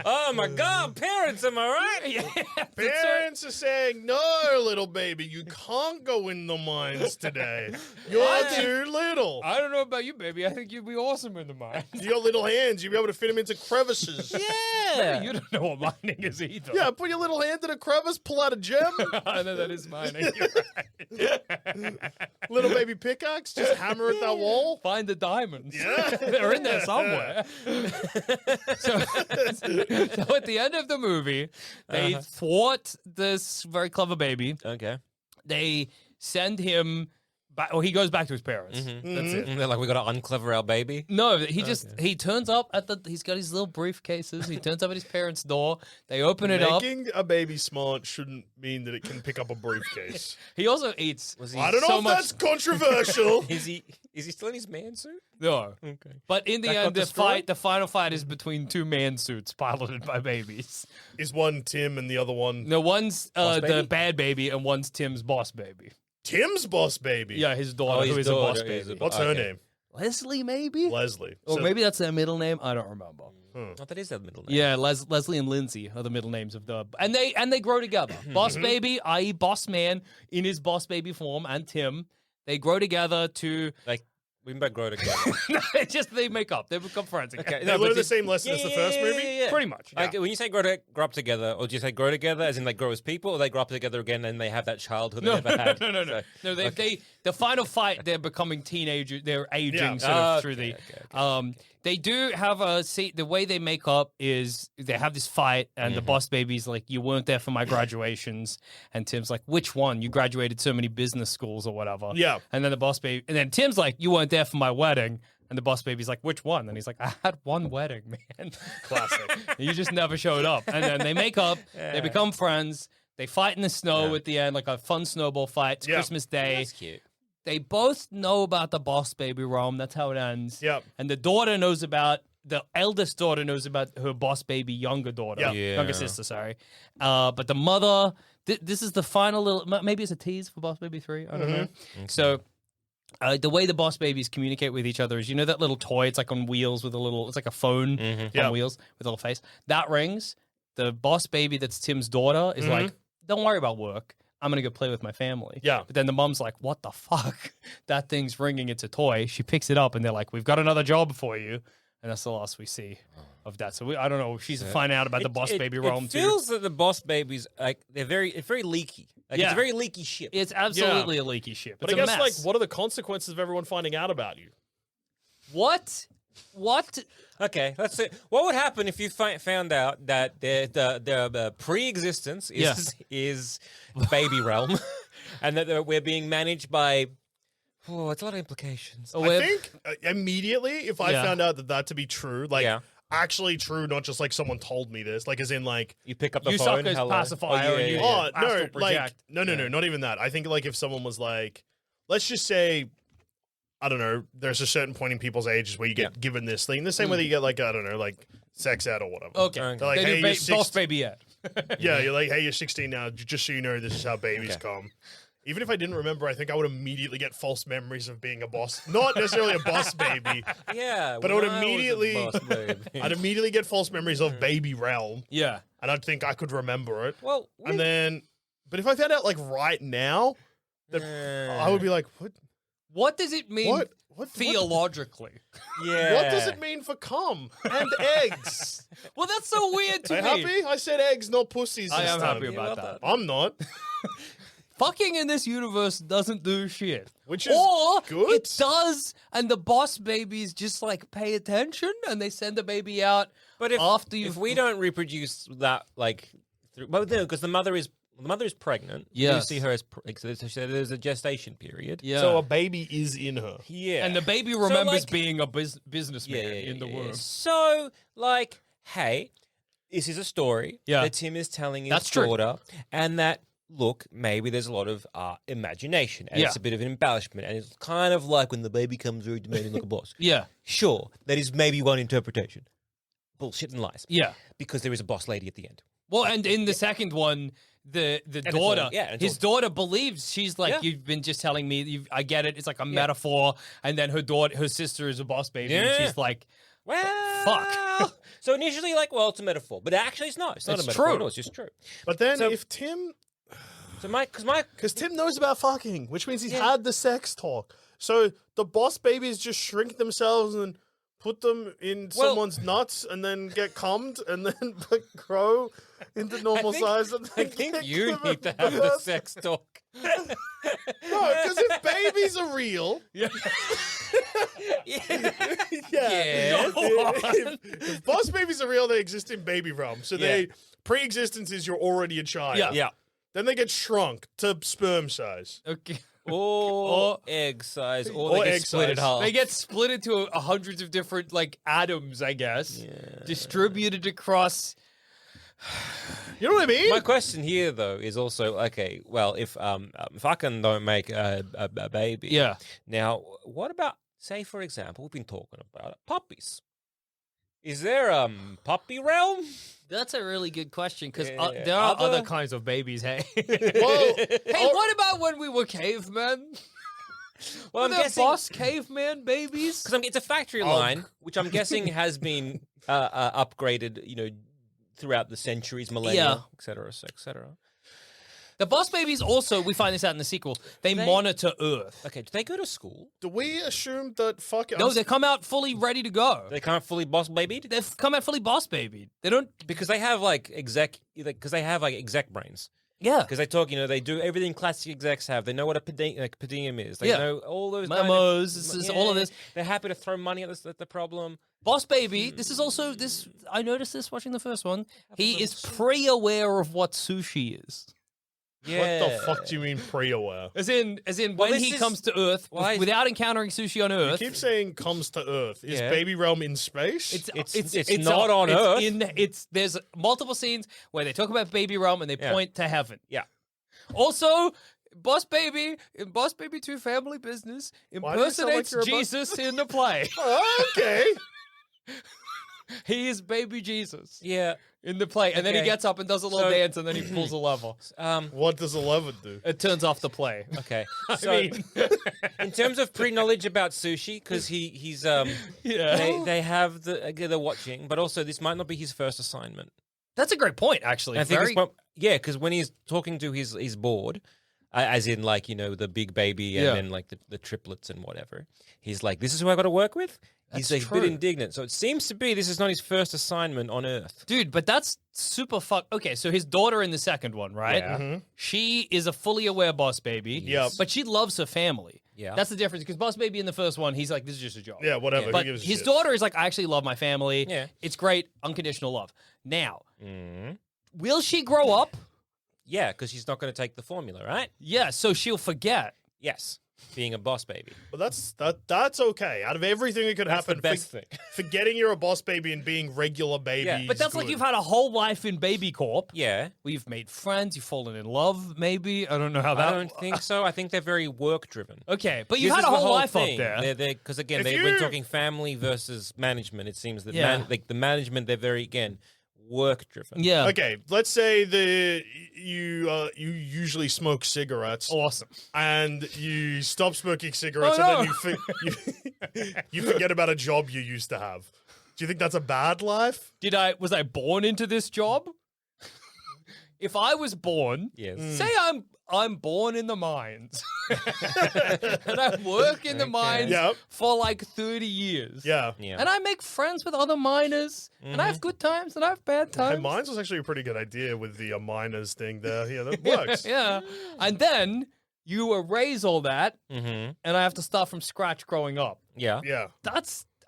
D: Oh my God, parents, am I right?
C: Yeah.
B: Parents are saying, no, little baby, you can't go in the mines today. You're too little.
C: I don't know about you, baby. I think you'd be awesome in the mine.
B: You got little hands. You'll be able to fit them into crevices.
D: Yeah.
C: You don't know what mining is either.
B: Yeah, put your little hand in a crevice, pull out a gem.
C: I know that is mining. You're right.
B: Little baby pickaxe, just hammer at that wall.
C: Find the diamonds.
B: Yeah.
C: They're in there somewhere. so at the end of the movie, they thwart this very clever baby.
D: Okay.
C: They send him back, or he goes back to his parents. That's it.
D: And they're like, we got to unclever our baby.
C: No, he just he turns up at he's got his little briefcases. He turns up at his parents' door. They open it up.
B: Making a baby smart shouldn't mean that it can pick up a briefcase.
C: He also eats.
B: I don't know
C: so
B: if
C: much-
B: that's controversial.
D: Is he still in his man suit?
C: No.
D: Okay.
C: But in the
D: That got
C: end,
D: destroyed?
C: the final fight is between two man suits piloted by babies.
B: Is one Tim and the other one
C: No, one's the
D: baby?
C: bad baby and one's Tim's boss baby.
B: Tim's boss baby?
C: Yeah, his daughter,
D: his
C: who is
D: daughter
C: a boss
D: is
C: baby.
B: What's her
D: Okay.
B: name?
C: Leslie, maybe?
B: Leslie.
C: Or
B: So-
C: maybe that's their middle name. I don't remember.
D: Oh, that is their middle name.
C: Yeah, Leslie and Lindsay are the middle names of the, and they grow together. Boss baby, i.e., boss man in his boss baby form, and Tim, they grow together to.
D: Like, we might grow together.
C: It's just they make up. They become friends again.
D: Okay,
B: They learn
D: but
B: the
D: did-
B: same lesson as the first movie?
C: Pretty much.
D: Like, when you say grow up together, or do you say grow together as in they grow as people, or they grow up together again and they have that childhood they never had?
C: No.
D: So-
C: No, they the final fight, they're becoming teenagers. They're aging
B: Yeah.
C: sort of through
D: Okay,
C: the.
D: okay.
C: They do have a see. The way they make up is they have this fight, and the boss baby's like, "You weren't there for my graduations," and Tim's like, "Which one? You graduated so many business schools or whatever."
B: Yeah.
C: And then the boss baby, and then Tim's like, "You weren't there for my wedding." And the boss baby's like, "Which one?" And he's like, "I had one wedding, man."
B: Classic.
C: You just never showed up. And then they make up, they become friends, they fight in the snow at the end, like a fun snowball fight. It's
B: Yeah.
C: Christmas Day.
D: That's cute.
C: They both know about the boss baby realm. That's how it ends.
B: Yep.
C: And the daughter knows about, the eldest daughter knows about her boss baby younger daughter.
B: Yeah.
C: Younger sister, sorry. But the mother, this is the final little, maybe it's a tease for Boss Baby 3. I don't know. So the way the boss babies communicate with each other is, you know that little toy? It's like on wheels with a little, it's like a phone on
B: Yeah.
C: wheels with a little face. That rings. The boss baby that's Tim's daughter is like, don't worry about work. I'm going to go play with my family.
B: Yeah.
C: But then the mom's like, what the fuck? That thing's ringing. It's a toy. She picks it up and they're like, we've got another job for you. And that's the last we see of that. So I don't know. She's finding out about the boss baby realm
D: it
C: too.
D: feels that the boss babies, like, it's very leaky. Like,
C: Yeah.
D: it's a very leaky ship.
C: It's absolutely a leaky ship.
B: But
C: It's
B: I
C: a
B: guess,
C: mess.
B: like, what are the consequences of everyone finding out about you?
C: What?
D: Okay, let's see. What would happen if you found out that the pre-existence is baby realm, and that we're being managed by? Oh, it's a lot of implications.
C: Oh,
B: I think immediately, if I
C: Yeah.
B: found out that to be true, like
D: Yeah.
B: actually true, not just like someone told me this, like as in like,
D: You pick up the
C: You
D: phone.
C: suck as
D: hello.
C: pacifier and you-
B: oh
C: astral
B: no, like
C: project.
B: no, not even that. I think like if someone was like, let's just say, I don't know, there's a certain point in people's ages where you get given this thing, the same way that you get like, I don't know, like sex ed or whatever.
C: Okay.
B: They're like,
C: They
B: hey,
C: do
B: you're
C: boss
B: 16
C: baby Ed.
B: Yeah, you're like, hey, you're 16 now. Just so you know, this is how babies
D: Okay.
B: come. Even if I didn't remember, I think I would immediately get false memories of being a boss. Not necessarily a boss baby.
D: Yeah,
B: But I
D: when
B: would
D: was a
B: immediately-
D: boss baby.
B: I'd immediately get false memories of baby realm,
C: Yeah.
B: and I'd think I could remember it.
D: well,
B: And then, but if I found out like right now, then I would be like, what?
C: What does it mean
B: What?
C: theologically?
D: yeah.
B: What does it mean for cum and eggs?
C: Well, that's so weird to
B: Are
C: me.
B: you happy? I said eggs, not pussies.
C: I
B: this
C: am
B: time.
C: happy about that.
B: I'm not.
C: Fucking in this universe doesn't do shit.
B: Which is
C: Or
B: good.
C: it does, and the boss babies just like pay attention and they send the baby out
D: But if
C: after you.
D: if we don't reproduce that, like, through, well, no, because the mother is pregnant. You
C: Yes.
D: see her as so there's a gestation period.
C: Yeah.
B: So a baby is in her.
D: Yeah,
C: and the baby remembers
D: like-
C: being a businessman in the womb.
D: So, like, hey, this is a story
C: Yeah.
D: that Tim is telling his
C: That's true.
D: daughter, and that, look, maybe there's a lot of imagination, and
C: Yeah.
D: it's a bit of an embellishment, and it's kind of like when the baby comes very demanding like a boss.
C: Yeah.
D: Sure, that is maybe one interpretation. Bullshit and lies.
C: Yeah.
D: Because there is a boss lady at the end.
C: Well, and in the second one, the
D: it's
C: daughter,
D: all- yeah, it's
C: his
D: all-
C: daughter believes she's like,
D: Yeah.
C: you've been just telling me. I get it. It's like a metaphor. And then her sister is a boss baby, and
D: Yeah.
C: she's like,
D: Well,
C: fuck.
D: So initially, like, well, it's a metaphor, but actually, it's not. It's not
C: It's
D: a metaphor.
C: true.
D: at all, It's just true.
B: But then
D: So-
B: if Tim,
D: So my
B: because Tim knows about fucking, which means he's had the sex talk. So the boss babies just shrink themselves and put them in someone's nuts and then get cummed and then grow into normal size. And
D: I
B: then
D: think
B: get
D: you
B: given
D: need to have the
B: birth.
D: sex talk.
B: No, because if babies are real,
C: Yeah.
D: Yes.
B: if boss babies are real, they exist in baby realm. So they pre-existence is you're already a child.
C: Yeah.
D: Yeah.
B: Then they get shrunk to sperm size.
C: Okay.
D: Or egg size, or they
B: Or
D: get
B: egg
D: split in
B: size.
D: half.
C: They get split into hundreds of different like atoms, I guess, distributed across.
B: You know what I mean?
D: My question here, though, is also okay. Well, if fucking don't make a baby,
C: Yeah.
D: Now, what about, say, for example, we've been talking about puppies. Is there puppy realm?
C: That's a really good question because
D: Yeah.
C: there are other
D: Other-
C: kinds of babies. Hey,
B: Well,
C: hey, what about when we were cavemen?
D: Well,
C: Were
D: I'm
C: there
D: guessing
C: boss caveman babies?
D: because it's a factory line, which I'm guessing has been upgraded, throughout the centuries, millennia, et cetera, et cetera.
C: The boss babies also, we find this out in the sequel, they monitor Earth.
D: Okay, do they go to school?
B: do we assume that fucking...
C: No, they come out fully ready to go.
D: They can't fully boss babied
C: They've come out fully boss baby. They don't.
D: because they have like exec brains.
C: Yeah.
D: Because they talk, they do everything classic execs have. They know what a per diem is. They
C: Yeah.
D: know all those kind of-
C: Memos, this is all of this.
D: They're happy to throw money at the problem.
C: Boss baby, this is also this. I noticed this watching the first one. He is pre-aware of what sushi is.
D: Yeah.
B: What the fuck do you mean pre-aware?
C: As in,
D: Well,
C: when
D: this
C: he
D: is-
C: comes to Earth
D: why is-
C: without encountering sushi on
B: You
C: Earth.
B: keep saying comes to Earth. Is
D: Yeah.
B: baby realm in space?
D: It's not on Earth.
C: There's multiple scenes where they talk about baby realm and they
D: Yeah.
C: point to heaven.
D: Yeah.
C: Also, Boss Baby in Boss Baby 2 Family Business
B: Why do you sound like
C: impersonates
B: you're a
C: Jesus in the play.
B: Oh, okay.
C: He is baby Jesus
D: Yeah.
C: in the play, and then he
D: Okay.
C: gets up and does a little
D: So-
C: dance, and then he pulls a lever.
B: What does 11 do?
C: It turns off the play.
D: Okay.
C: I
D: So,
C: mean,
D: in terms of pre-knowledge about sushi, because he's
C: yeah.
D: they have they're watching, but also this might not be his first assignment.
C: That's a great point, actually.
D: I think
C: Very,
D: because when he's talking to his board, as in like the big baby and
C: Yeah.
D: then like the triplets and whatever, he's like, "This is who I got to work with." He's
C: That's
D: a bit
C: true.
D: indignant, so it seems to be this is not his first assignment on Earth.
C: Dude, but that's super fuck. Okay, so his daughter in the second one, right?
D: Yeah.
C: She is a fully aware boss baby.
B: Yep.
C: But she loves her family.
D: Yeah.
C: That's the difference. Because boss baby in the first one, he's like, this is just a job.
B: Yeah, whatever. Who
C: But
B: gives a
C: his
B: shit?
C: daughter is like, I actually love my family.
D: Yeah.
C: It's great. Unconditional love. Now,
D: Mm.
C: will she grow up?
D: Yeah, because she's not going to take the formula, right?
C: Yeah, so she'll forget.
D: Yes, being a boss baby.
B: But that's okay. Out of everything that could
D: That's
B: happen,
D: the best thing.
B: forgetting you're a boss baby and being regular baby.
D: Yeah,
C: But that's like you've had a whole life in Baby Corp.
D: Yeah.
C: Where you've made friends, you've fallen in love, maybe. I don't know how that.
D: I don't think so. I think they're very work driven.
C: Okay, but you've had a whole life up there.
D: Because again,
B: If
D: we're
B: you-
D: talking family versus management. It seems that
C: Yeah.
D: the management, they're very again work driven.
C: Yeah.
B: Okay, let's say you usually smoke cigarettes.
C: Awesome.
B: And you stop smoking cigarettes,
C: Oh,
B: and then you forget about a job you used to have. Do you think that's a bad life?
C: Was I born into this job? If I was born,
D: Yes.
C: say I'm born in the mines, and I work in the mines
B: Yep.
C: for like 30 years.
B: Yeah.
D: Yeah.
C: And I make friends with other miners, and I have good times and I have bad
B: Hey,
C: times.
B: mine was actually a pretty good idea with the miners thing there. Yeah, that works.
C: Yeah. And then you erase all that,
D: Mm-hmm.
C: and I have to start from scratch growing up.
D: Yeah.
B: Yeah.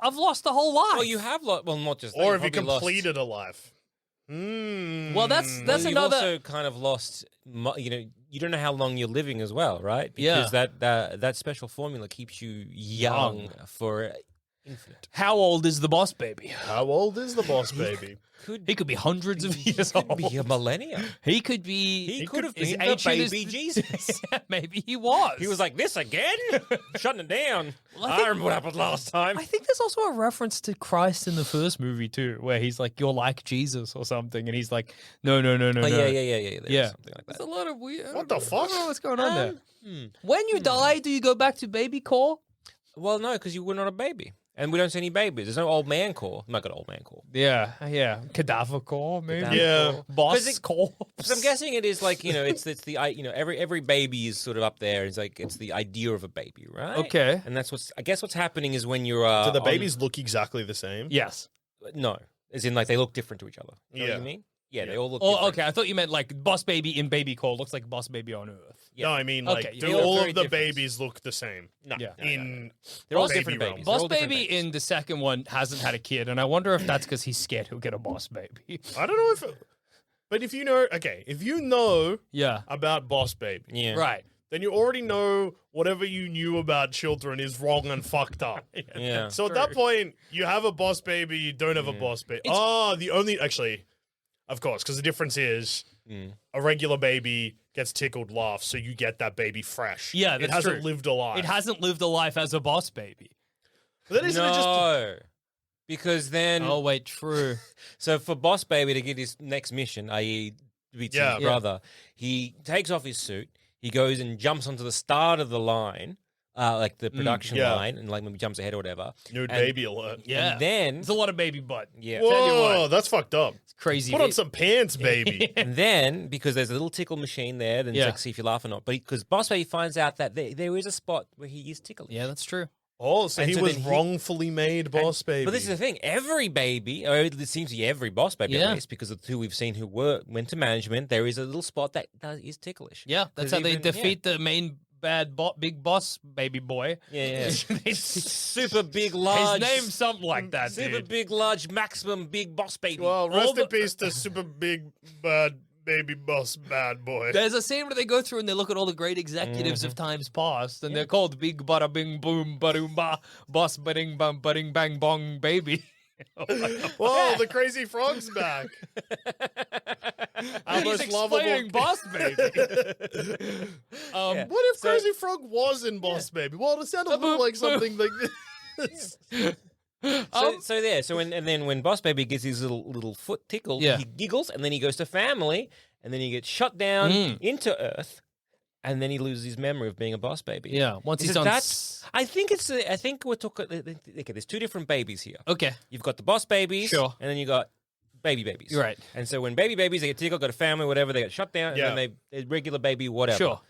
C: I've lost a whole life.
D: Well, you have not just that,
B: Or if you
D: probably lost-
B: completed a life. Mm.
C: Well, that's
D: Well, you've
C: another.
D: also kind of lost. You don't know how long you're living as well, right?
C: Yeah.
D: Because that special formula keeps you young for infinite.
C: How old is the boss baby?
B: How old is the boss baby?
C: He could be hundreds of years old.
D: Be a millennium.
C: He could be.
D: He could have
C: as
D: been the
C: ancient as
D: baby Jesus.
C: Maybe he was.
D: He was like, "This again? Shutting it down."
C: Well, I
D: I
C: think-
D: remember what happened last time.
C: I think there's also a reference to Christ in the first movie too, where he's like, "You're like Jesus" or something, and he's like, "No, no, no, no,
D: Oh,
C: no."
D: yeah.
C: Yeah.
D: There's something like
C: There's
D: that.
C: a lot of weird.
B: What the fuck?
C: I don't know what's going on there. When you die, do you go back to baby core?
D: Well, no, because you were not a baby. And we don't see any babies. There's no old man core. I'm not got old man core.
C: Yeah. Cadaver core, maybe.
D: Cadaver
B: Yeah.
D: core.
C: Boss corpse.
D: So I'm guessing it is like, it's the every baby is sort of up there. It's like it's the idea of a baby, right?
C: Okay.
D: And that's what's happening is when you're
B: Do the
D: on-
B: babies look exactly the same?
C: Yes.
D: no, as in like they look different to each other. You know what
B: Yeah.
D: you mean? Yeah, they all look
C: Oh,
D: different.
C: okay. I thought you meant like Boss Baby in Baby Core looks like Boss Baby on Earth.
D: Yeah.
B: No, I mean,
C: Okay,
B: like,
C: they
B: do
C: look
B: all
C: very
B: of the
C: different.
B: babies look the same?
D: No,
C: Yeah.
D: no, no, no.
B: In
D: They're all
B: baby
D: different
B: realm.
D: babies. They're
C: Boss
D: all different
C: Baby
D: babies.
C: in the second one hasn't had a kid, and I wonder if that's because he's scared he'll get a Boss Baby.
B: I don't know but if you know, if you know
C: Yeah.
B: about Boss Baby,
D: Yeah.
C: Right.
B: then you already know whatever you knew about children is wrong and fucked up.
D: Yeah.
B: So at that point, you have a Boss Baby, you don't have a Boss Baby. Of course, because the difference is a regular baby gets tickled, laughs, so you get that baby fresh.
C: Yeah,
B: it
C: that's
B: hasn't
C: true.
B: lived a life.
C: It hasn't lived a life as a Boss Baby.
B: But then isn't it just
D: No. Because then,
C: Oh, wait, true.
D: so for Boss Baby to get his next mission, i.e., to be
B: Yeah.
D: Tim's brother, he takes off his suit, he goes and jumps onto the start of the line, like the production
B: yeah.
D: line, and like maybe jumps ahead or whatever.
B: nude
D: and-
B: baby alert?
C: Yeah.
D: And then,
C: There's a lot of baby butt.
D: yeah.
C: Tell you
B: Whoa,
C: what.
B: that's fucked up.
C: It's crazy.
B: Put on some pants, baby.
D: And then, because there's a little tickle machine there, then
C: Yeah.
D: check see if you laugh or not. But because Boss Baby finds out that there is a spot where he is tickling.
C: Yeah, that's true.
B: Oh, so
D: And
B: he
D: so
B: was
D: then he-
B: wrongfully made Boss Baby.
D: But this is the thing: every baby, or it seems to be every Boss Baby,
C: Yeah.
D: at least, because of the two we've seen who went to management, there is a little spot that is ticklish.
C: Yeah, that's
D: 'Cause
C: how they
D: even-
C: defeat the main bad big boss baby boy.
D: Yeah, yeah.
C: His
D: Super big, large.
C: name's something like that,
D: Super
C: dude.
D: big, large, maximum big Boss Baby.
B: Well, rest
C: All the-
B: in peace to super big bad baby boss bad boy.
C: There's a scene where they go through and they look at all the great executives of times past, and they're called Big Bada Bing Boom Badoom Ba Boss Bading Bum Bading Bang Bong Baby.
B: Whoa, the crazy frog's back. Our
C: He's
B: most
C: explaining
B: lovable.
C: Boss Baby.
D: Yeah.
B: What if Crazy Frog was in Boss Baby? Well, it sounded a little like something like this.
D: So when Boss Baby gets his little foot tickled,
C: Yeah.
D: he giggles, and then he goes to family, and then he gets shot down into Earth, and then he loses his memory of being a Boss Baby.
C: Yeah, once he's
D: So
C: on.
D: that's. I think we're talking. Okay, there's two different babies here.
C: Okay.
D: You've got the Boss Babies,
C: Sure.
D: and then you got baby babies.
C: You're right.
D: And so when baby babies, they get tickled, got a family, whatever, they get shut down,
B: Yeah.
D: and then they regular baby, whatever.
C: Sure.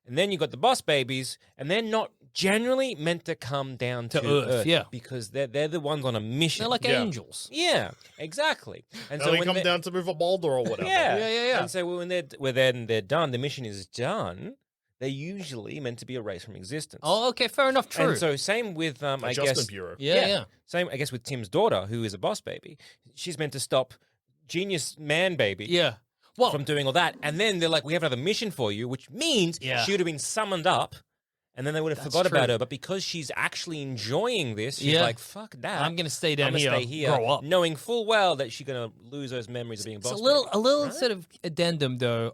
D: And then you got the Boss Babies, and they're not generally meant to come down to,
C: Earth, yeah.
D: because they're the ones on a mission.
C: They're like
B: Yeah.
C: angels.
D: Yeah, exactly. And
B: So they
D: when
B: come
D: they're-
B: down to move a boulder or whatever.
D: Yeah,
C: Yeah.
D: And so when they're done, the mission is done. They're usually meant to be erased from existence.
C: Oh, okay, fair enough. True.
D: And so same with I
B: Adjustment
D: guess
B: Bureau.
C: yeah.
D: same I guess with Tim's daughter, who is a Boss Baby. She's meant to stop Genius Man Baby
C: Yeah. Well,
D: from doing all that, and then they're like, "We have another mission for you," which means
C: Yeah.
D: she would have been summoned up, and then they would have
C: That's
D: forgot about
C: true.
D: her. But because she's actually enjoying this, she's
C: Yeah.
D: like, "Fuck that!
C: I'm gonna stay down
D: I'm gonna
C: here,
D: stay here,
C: grow up."
D: knowing full well that she's gonna lose those memories of being a
C: It's
D: Boss
C: a little,
D: Baby."
C: sort of addendum though,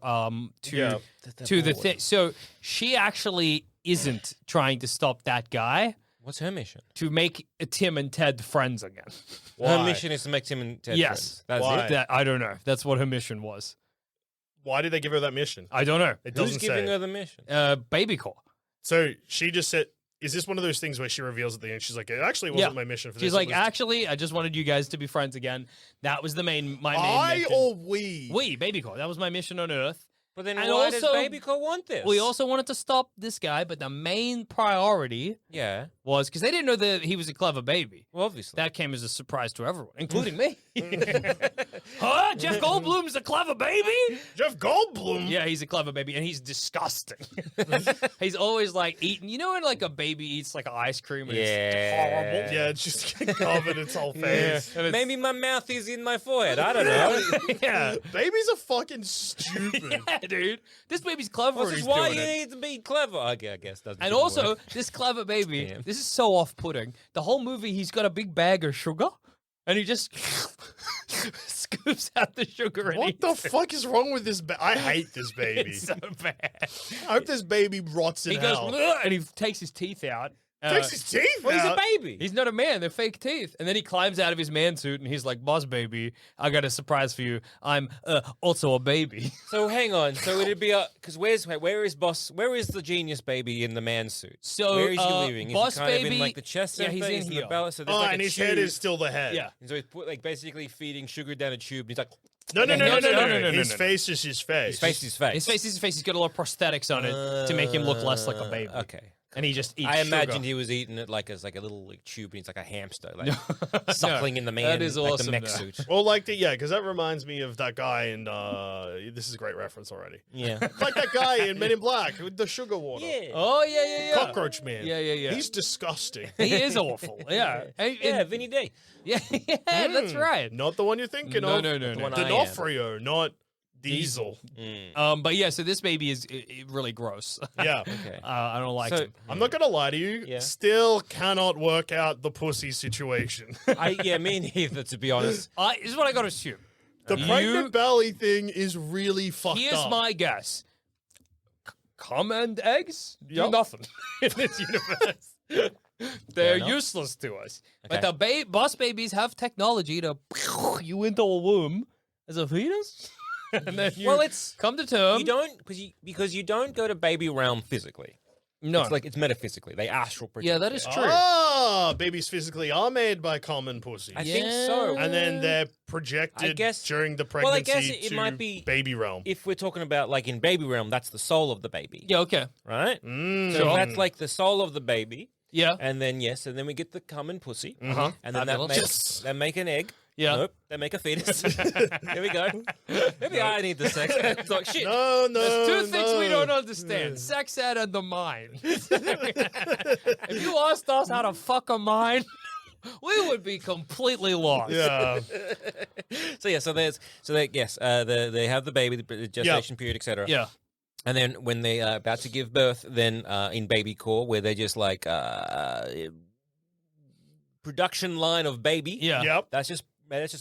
C: to
B: Yeah.
C: to the
D: bored.
C: thing. So she actually isn't trying to stop that guy
D: What's her mission?
C: to make Tim and Ted friends again.
B: Why?
D: Her mission is to make Tim and Ted
C: Yes.
D: friends. That's
B: Why?
D: it.
C: That I don't know. That's what her mission was.
B: Why did they give her that mission?
C: I don't know.
B: It
D: Who's
B: doesn't
D: giving
B: say.
D: her the mission?
C: Baby core.
B: So she just said, is this one of those things where she reveals at the end? She's like, it actually wasn't
C: Yeah.
B: my mission for this.
C: She's
B: it
C: like,
B: was-
C: actually, I just wanted you guys to be friends again. That was my main mission.
B: or we?
C: We, Baby core. That was my mission on Earth.
D: But then
C: And
D: why does
C: also-
D: Baby Core want this?
C: We also wanted to stop this guy, but the main priority
D: yeah.
C: was because they didn't know that he was a clever baby.
D: Well, obviously.
C: That came as a surprise to everyone, including me. Huh? Jeff Goldblum's a clever baby?
B: Jeff Goldblum.
C: Yeah, he's a clever baby, and he's disgusting. He's always like eating. You know when like a baby eats like ice cream and it's
D: Yeah.
C: horrible?
B: Yeah, it's just covered its whole face.
C: And it's-
D: Maybe my mouth is in my forehead. I don't know.
C: yeah.
B: Babies are fucking stupid.
C: Yeah, dude. This baby's clever.
D: Well,
C: and
D: this is
C: he's
D: why
C: doing
D: you
C: it.
D: need to be clever. I guess. Doesn't
C: And
D: really
C: also,
D: work.
C: this clever baby,
D: Damn.
C: this is so off-putting. The whole movie, he's got a big bag of sugar, and he just scoops out the sugar and
B: What the
C: eats it.
B: fuck is wrong with this? I hate this baby.
C: It's so bad.
B: I hope this baby rots in
C: He goes,
B: hell.
C: "Ugh," and he takes his teeth out,
B: Takes his teeth
D: Well, he's a
B: out.
D: baby.
C: He's not a man. They're fake teeth. And then he climbs out of his man suit and he's like, "Boss baby, I got a surprise for you. I'm also a baby."
D: So hang on. So it'd be because where is the genius baby in the man suit?
C: So,
D: where is he living? Is
C: Boss
D: he kind of
C: Baby-
D: in like the chest?
C: yeah,
D: center?
C: he's in
D: the
C: here.
D: belly. So there's like
B: And
D: a
B: his head
D: tube.
B: is still the head.
C: Yeah.
D: And so he's basically feeding sugar down a tube, and he's like,
B: No.
C: no.
B: His face is his face.
D: his face is his face.
C: His face is his face. He's got a lot of prosthetics on it to make him look less like a baby.
D: Okay.
C: And he just eats
D: I
C: sugar.
D: imagined he was eating it like as like a little tube, and he's like a hamster, like suckling in the man,
C: that is
D: like
C: awesome,
D: the mech
C: though.
D: suit.
B: Well, like because that reminds me of that guy in this is a great reference already.
D: Yeah.
B: Like that guy in Men in Black with the sugar water.
C: Oh, yeah.
B: Cockroach Man.
C: Yeah.
B: He's disgusting.
C: He is awful. Yeah.
D: Yeah, Vinny D.
C: Yeah, that's right.
B: Not the one you're thinking
C: No,
B: of.
C: no.
D: The one I am.
B: D'Onofrio, not Diesel.
C: But yeah, so this baby is really gross.
B: Yeah.
D: Okay.
C: I don't like
D: So-
C: him.
B: I'm not gonna lie to you.
D: Yeah.
B: Still cannot work out the pussy situation.
D: Me neither, to be honest.
C: This is what I got to assume.
B: The
C: You-
B: pregnant belly thing is really fucked
C: Here's
B: up.
C: my guess. Cum and eggs do
B: Yep.
C: nothing in this universe. They're
D: enough.
C: useless to us.
D: Okay.
C: But the boss babies have technology to you into a womb as a fetus. And then you
D: Well, it's
C: come to term.
D: you don't because you don't go to baby realm physically.
C: No.
D: It's metaphysically. They astral project.
C: Yeah, that is true.
B: Ah, babies physically are made by common pussy.
D: I think so.
B: And then they're projected
D: guess-
B: during the
D: Well, I
B: pregnancy
D: guess it
B: to
D: might be-
B: baby realm.
D: If we're talking about like in baby realm, that's the soul of the baby,
C: Yeah, okay.
D: right?
B: Mm.
D: So that's like the soul of the baby,
C: Yeah.
D: and then and then we get the common pussy,
C: Uh-huh.
D: and then that
C: Fabulous.
D: makes they make an egg.
C: Yeah.
D: Nope, they make a fetus. Here we go. Maybe I need the sex. It's like shit.
B: No,
C: There's two things we
B: no.
C: don't understand: sex ed and the mind. If you asked us how to fuck a mind, we would be completely lost.
B: Yeah.
D: So they have the baby, the gestation period, etc.
C: Yeah.
D: And then when they are about to give birth, then in baby core, where they're just like production line of baby.
C: Yeah.
B: Yep.
D: That's just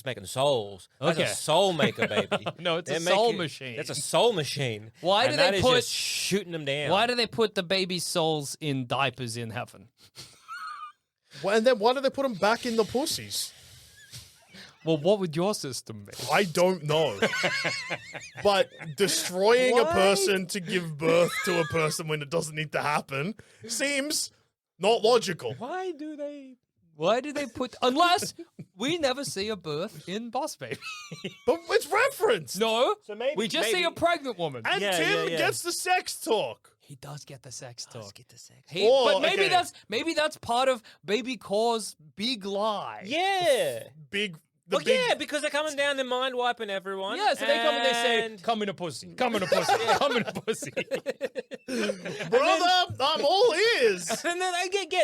D: making souls. That's
C: Okay.
D: a soul maker baby.
C: No, it's a
D: They're
C: soul
D: making-
C: machine.
D: That's a soul machine.
C: Why
D: And
C: do
D: that
C: they
D: is
C: put-
D: just shooting them down?
C: Why do they put the baby's souls in diapers in heaven?
B: Well, and then why do they put them back in the pussies?
C: Well, what would your system be?
B: I don't know. But destroying a person to give birth to a person when it doesn't need to happen seems not logical.
D: Why do they?
C: Why do they put... Unless we never see a birth in Boss Baby.
B: But it's referenced.
C: No,
D: So maybe
C: we just see a pregnant woman.
B: And
D: Yeah,
B: Tim
D: yeah.
B: gets the sex talk.
C: He does get the sex talk.
D: Get the sex.
B: Oh,
C: But maybe
B: okay.
C: maybe that's part of Baby Core's big lie.
D: Yeah.
B: Big.
D: Well, yeah, because they're coming down, they're mind wiping everyone.
C: Yeah, so they come and they say,
D: and-
C: "Come in a pussy, come in a pussy, come in a pussy."
B: Brother, I'm all ears.
D: And then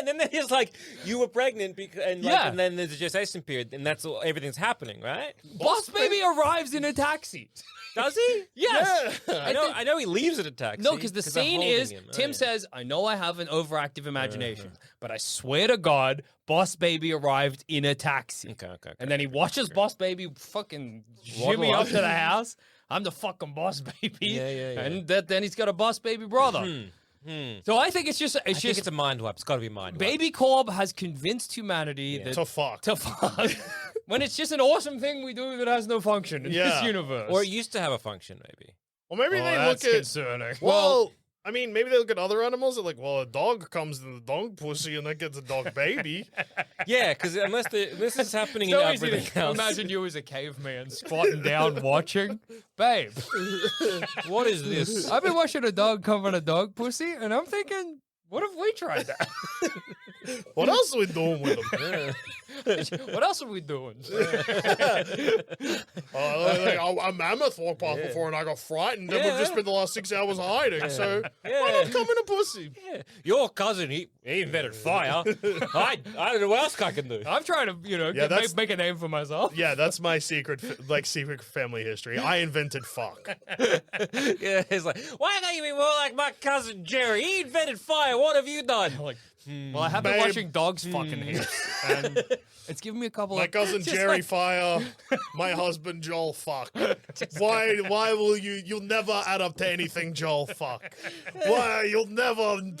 D: then they're just like, you were pregnant,
C: Yeah.
D: and then there's a gestation period, and that's all. Everything's happening, right?
C: Boss Baby arrives in a taxi.
D: Does he?
C: Yes.
B: Yeah.
D: I know he leaves at a taxi.
C: No, because the
D: they're
C: scene
D: holding
C: is
D: him. Oh,
C: Tim
D: yeah.
C: says, "I know I have an overactive imagination, but I swear to God, Boss Baby arrived in a taxi."
D: Okay.
C: And then he watches Boss Baby fucking
D: Waddle
C: shimmy up
D: up.
C: to the house. I'm the fucking Boss Baby.
D: Yeah.
C: And then he's got a Boss Baby brother. So I think it's just
D: I think it's a mind wipe. It's got to be a mind wipe.
C: Baby Corb has convinced humanity that
B: To fuck.
C: to fuck when it's just an awesome thing we do that has no function in this
B: Yeah.
C: universe.
D: Or it used to have a function, maybe.
B: Or maybe
C: Oh,
B: they
C: that's
B: look at.
C: concerning.
B: Well, I mean, maybe they look at other animals. They're like, well, a dog comes in the dog pussy and that gets a dog baby.
D: Yeah, because unless this is happening
C: so
D: in
C: easy
D: everything
C: to
D: else.
C: imagine you as a caveman squatting down watching. Babe,
D: What is this?
C: I've been watching a dog come on a dog pussy, and I'm thinking, what if we tried that?
B: What else are we doing with them?
C: What else are we doing?
B: A mammoth walked past before and I got frightened. And we've just spent the last 6 hours hiding. So why not come in a pussy?
D: Yeah. Your cousin, he invented fire. I don't know what else I can do.
C: I'm trying to,
B: that's-
C: make a name for myself.
B: Yeah, that's my secret family history. I invented fuck.
D: Yeah, it's like, why can't you be more like my cousin Jerry? He invented fire. What have you done?
C: Well, I have been
B: Babe.
C: watching dogs fucking heaps. And It's giving me a couple
B: My
C: of...
B: cousin
C: just
B: Jerry
C: like-
B: Fire, my husband Joel Fuck. Why will you'll never add up to anything, Joel Fuck. Why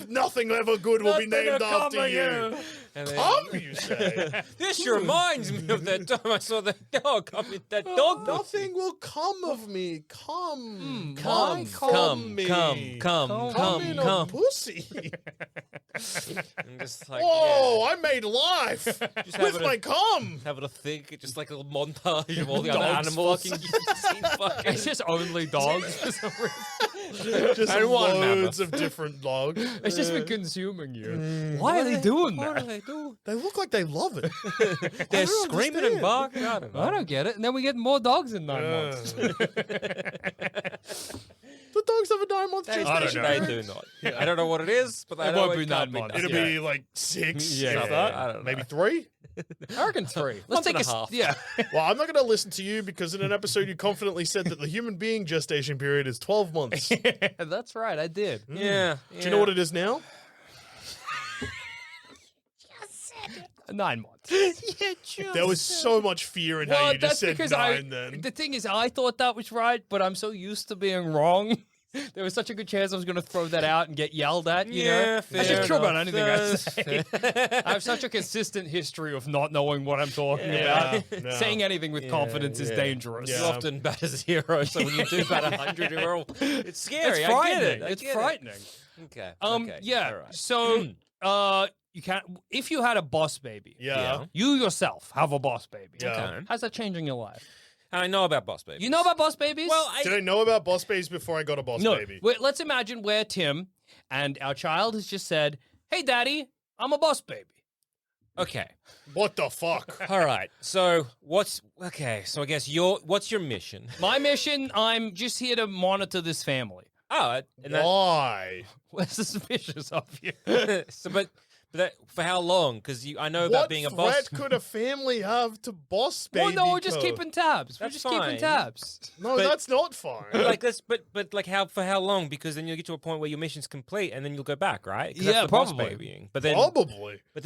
B: nothing ever good will be
C: Nothing
B: named
C: will come
B: after
C: of
B: you.
C: you.
D: And then-
B: Come, you say.
D: This reminds me of that time I saw that dog. I mean, that dog.
B: Nothing will come of me. Come.
D: Come,
B: Why
D: come,
B: me?
D: come
B: in
D: come.
B: a pussy.
D: I'm just like,
B: Whoa, I made life
D: Just
B: with
D: having
B: my cum.
D: having a think, just like a montage of all the other
C: Dogs
D: animals.
C: fucking-
D: You've seen fucking.
C: It's just only dogs for some reason.
B: Just
D: And one
B: loads
D: mammoth.
B: of different dogs.
C: It's just been consuming you. Why are they doing
D: What do
C: that?
D: they do?
B: They look like they love it.
D: They're
B: don't
D: screaming
B: understand.
D: and barking. I don't know.
C: I don't get it. And then we get more dogs in 9 months.
B: The dogs have a 9-month
D: They,
B: gestation.
C: I don't know.
D: they do not. I don't know what it is, but I
C: It
D: know
C: won't be
D: it can't
C: 9 months.
B: It'll
C: Yeah.
B: be like 6.
C: Yeah,
B: if
C: yeah,
D: I don't know.
B: Maybe 3.
C: I reckon 3. Let's
D: Month
C: take
D: and a
C: a
D: half.
C: Yeah.
B: Well, I'm not going to listen to you because in an episode you confidently said that the human being gestation period is 12 months. Do
C: That's right. I did.
D: Yeah.
B: you know what it is now?
C: 9 months.
B: There was so much fear in how you just said 9 then.
C: The thing is, I thought that was right, but I'm so used to being wrong. There was such a good chance I was going to throw that out and get yelled at, you know? That's just true about anything I say. I have such a consistent history of not knowing what I'm talking about.
B: Yeah.
C: Saying anything with confidence is dangerous.
B: Yeah.
D: You often bat as zero, so when you do bat 100, you're all, it's scary.
C: It's
D: I
C: frightening.
D: get it. I
C: It's
D: get it.
C: frightening.
D: Okay. okay.
C: Yeah.
D: All right.
C: So, you can't. If you had a boss baby,
B: Yeah.
C: you yourself have a boss baby.
B: Yeah.
D: Okay.
C: How's that changing your life?
D: I know about boss babies.
C: You know about boss babies?
D: Well,
B: Did I know about boss babies before I got a boss
C: no.
B: baby?
C: Let's imagine we're Tim, and our child has just said, "Hey, Daddy, I'm a boss baby."
D: okay.
B: What the fuck?
D: All right. So okay? So I guess what's your mission?
C: My mission: I'm just here to monitor this family.
D: Oh, and that,
B: Why?
C: We're suspicious of you.
D: so but that, for how long? Because I know about
B: What
D: being a boss.
B: threat could a family have to boss baby?
C: Well, no, we're just
B: code?
C: keeping tabs. We're
D: That's
C: just keeping
D: fine.
C: tabs.
B: No,
D: but-
B: that's not fine.
D: Like this, but like for how long? Because then you'll get to a point where your mission's complete, and then you'll go back, right? 'Cause
C: Yeah,
D: that's the boss
C: probably.
D: babying. But then,
B: Probably.
D: but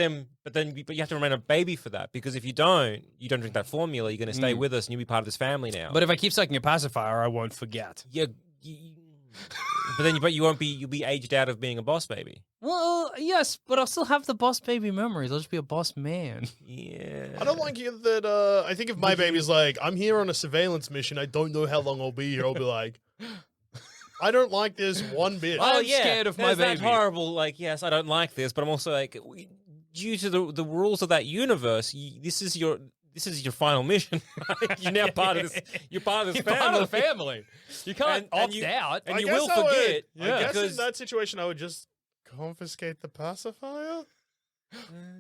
D: you have to remain a baby for that. Because if you don't drink that formula, you're going to stay with us, and you'll be part of this family now.
C: But if I keep sucking a pacifier, I won't forget.
D: yeah, but you won't be. You'll be aged out of being a boss baby.
C: Well, yes, but I'll still have the boss baby memories. I'll just be a boss man.
D: Yeah.
B: I don't like it that, I think if my baby's like, I'm here on a surveillance mission, I don't know how long I'll be here, I'll be like, I don't like this one bit.
C: I'm scared of my
D: there's that
C: baby.
D: horrible, like, yes, I don't like this, but I'm also like, due to the rules of that universe, this is your final mission. Right? You're now part of this. You're part of this
C: You're
D: family.
C: part of the family. You can't
D: And
C: opt
D: you-
C: out.
D: and
B: I
D: you
B: guess
D: will
B: I would-
D: forget.
B: I guess
D: because
B: in that situation, I would just confiscate the pacifier.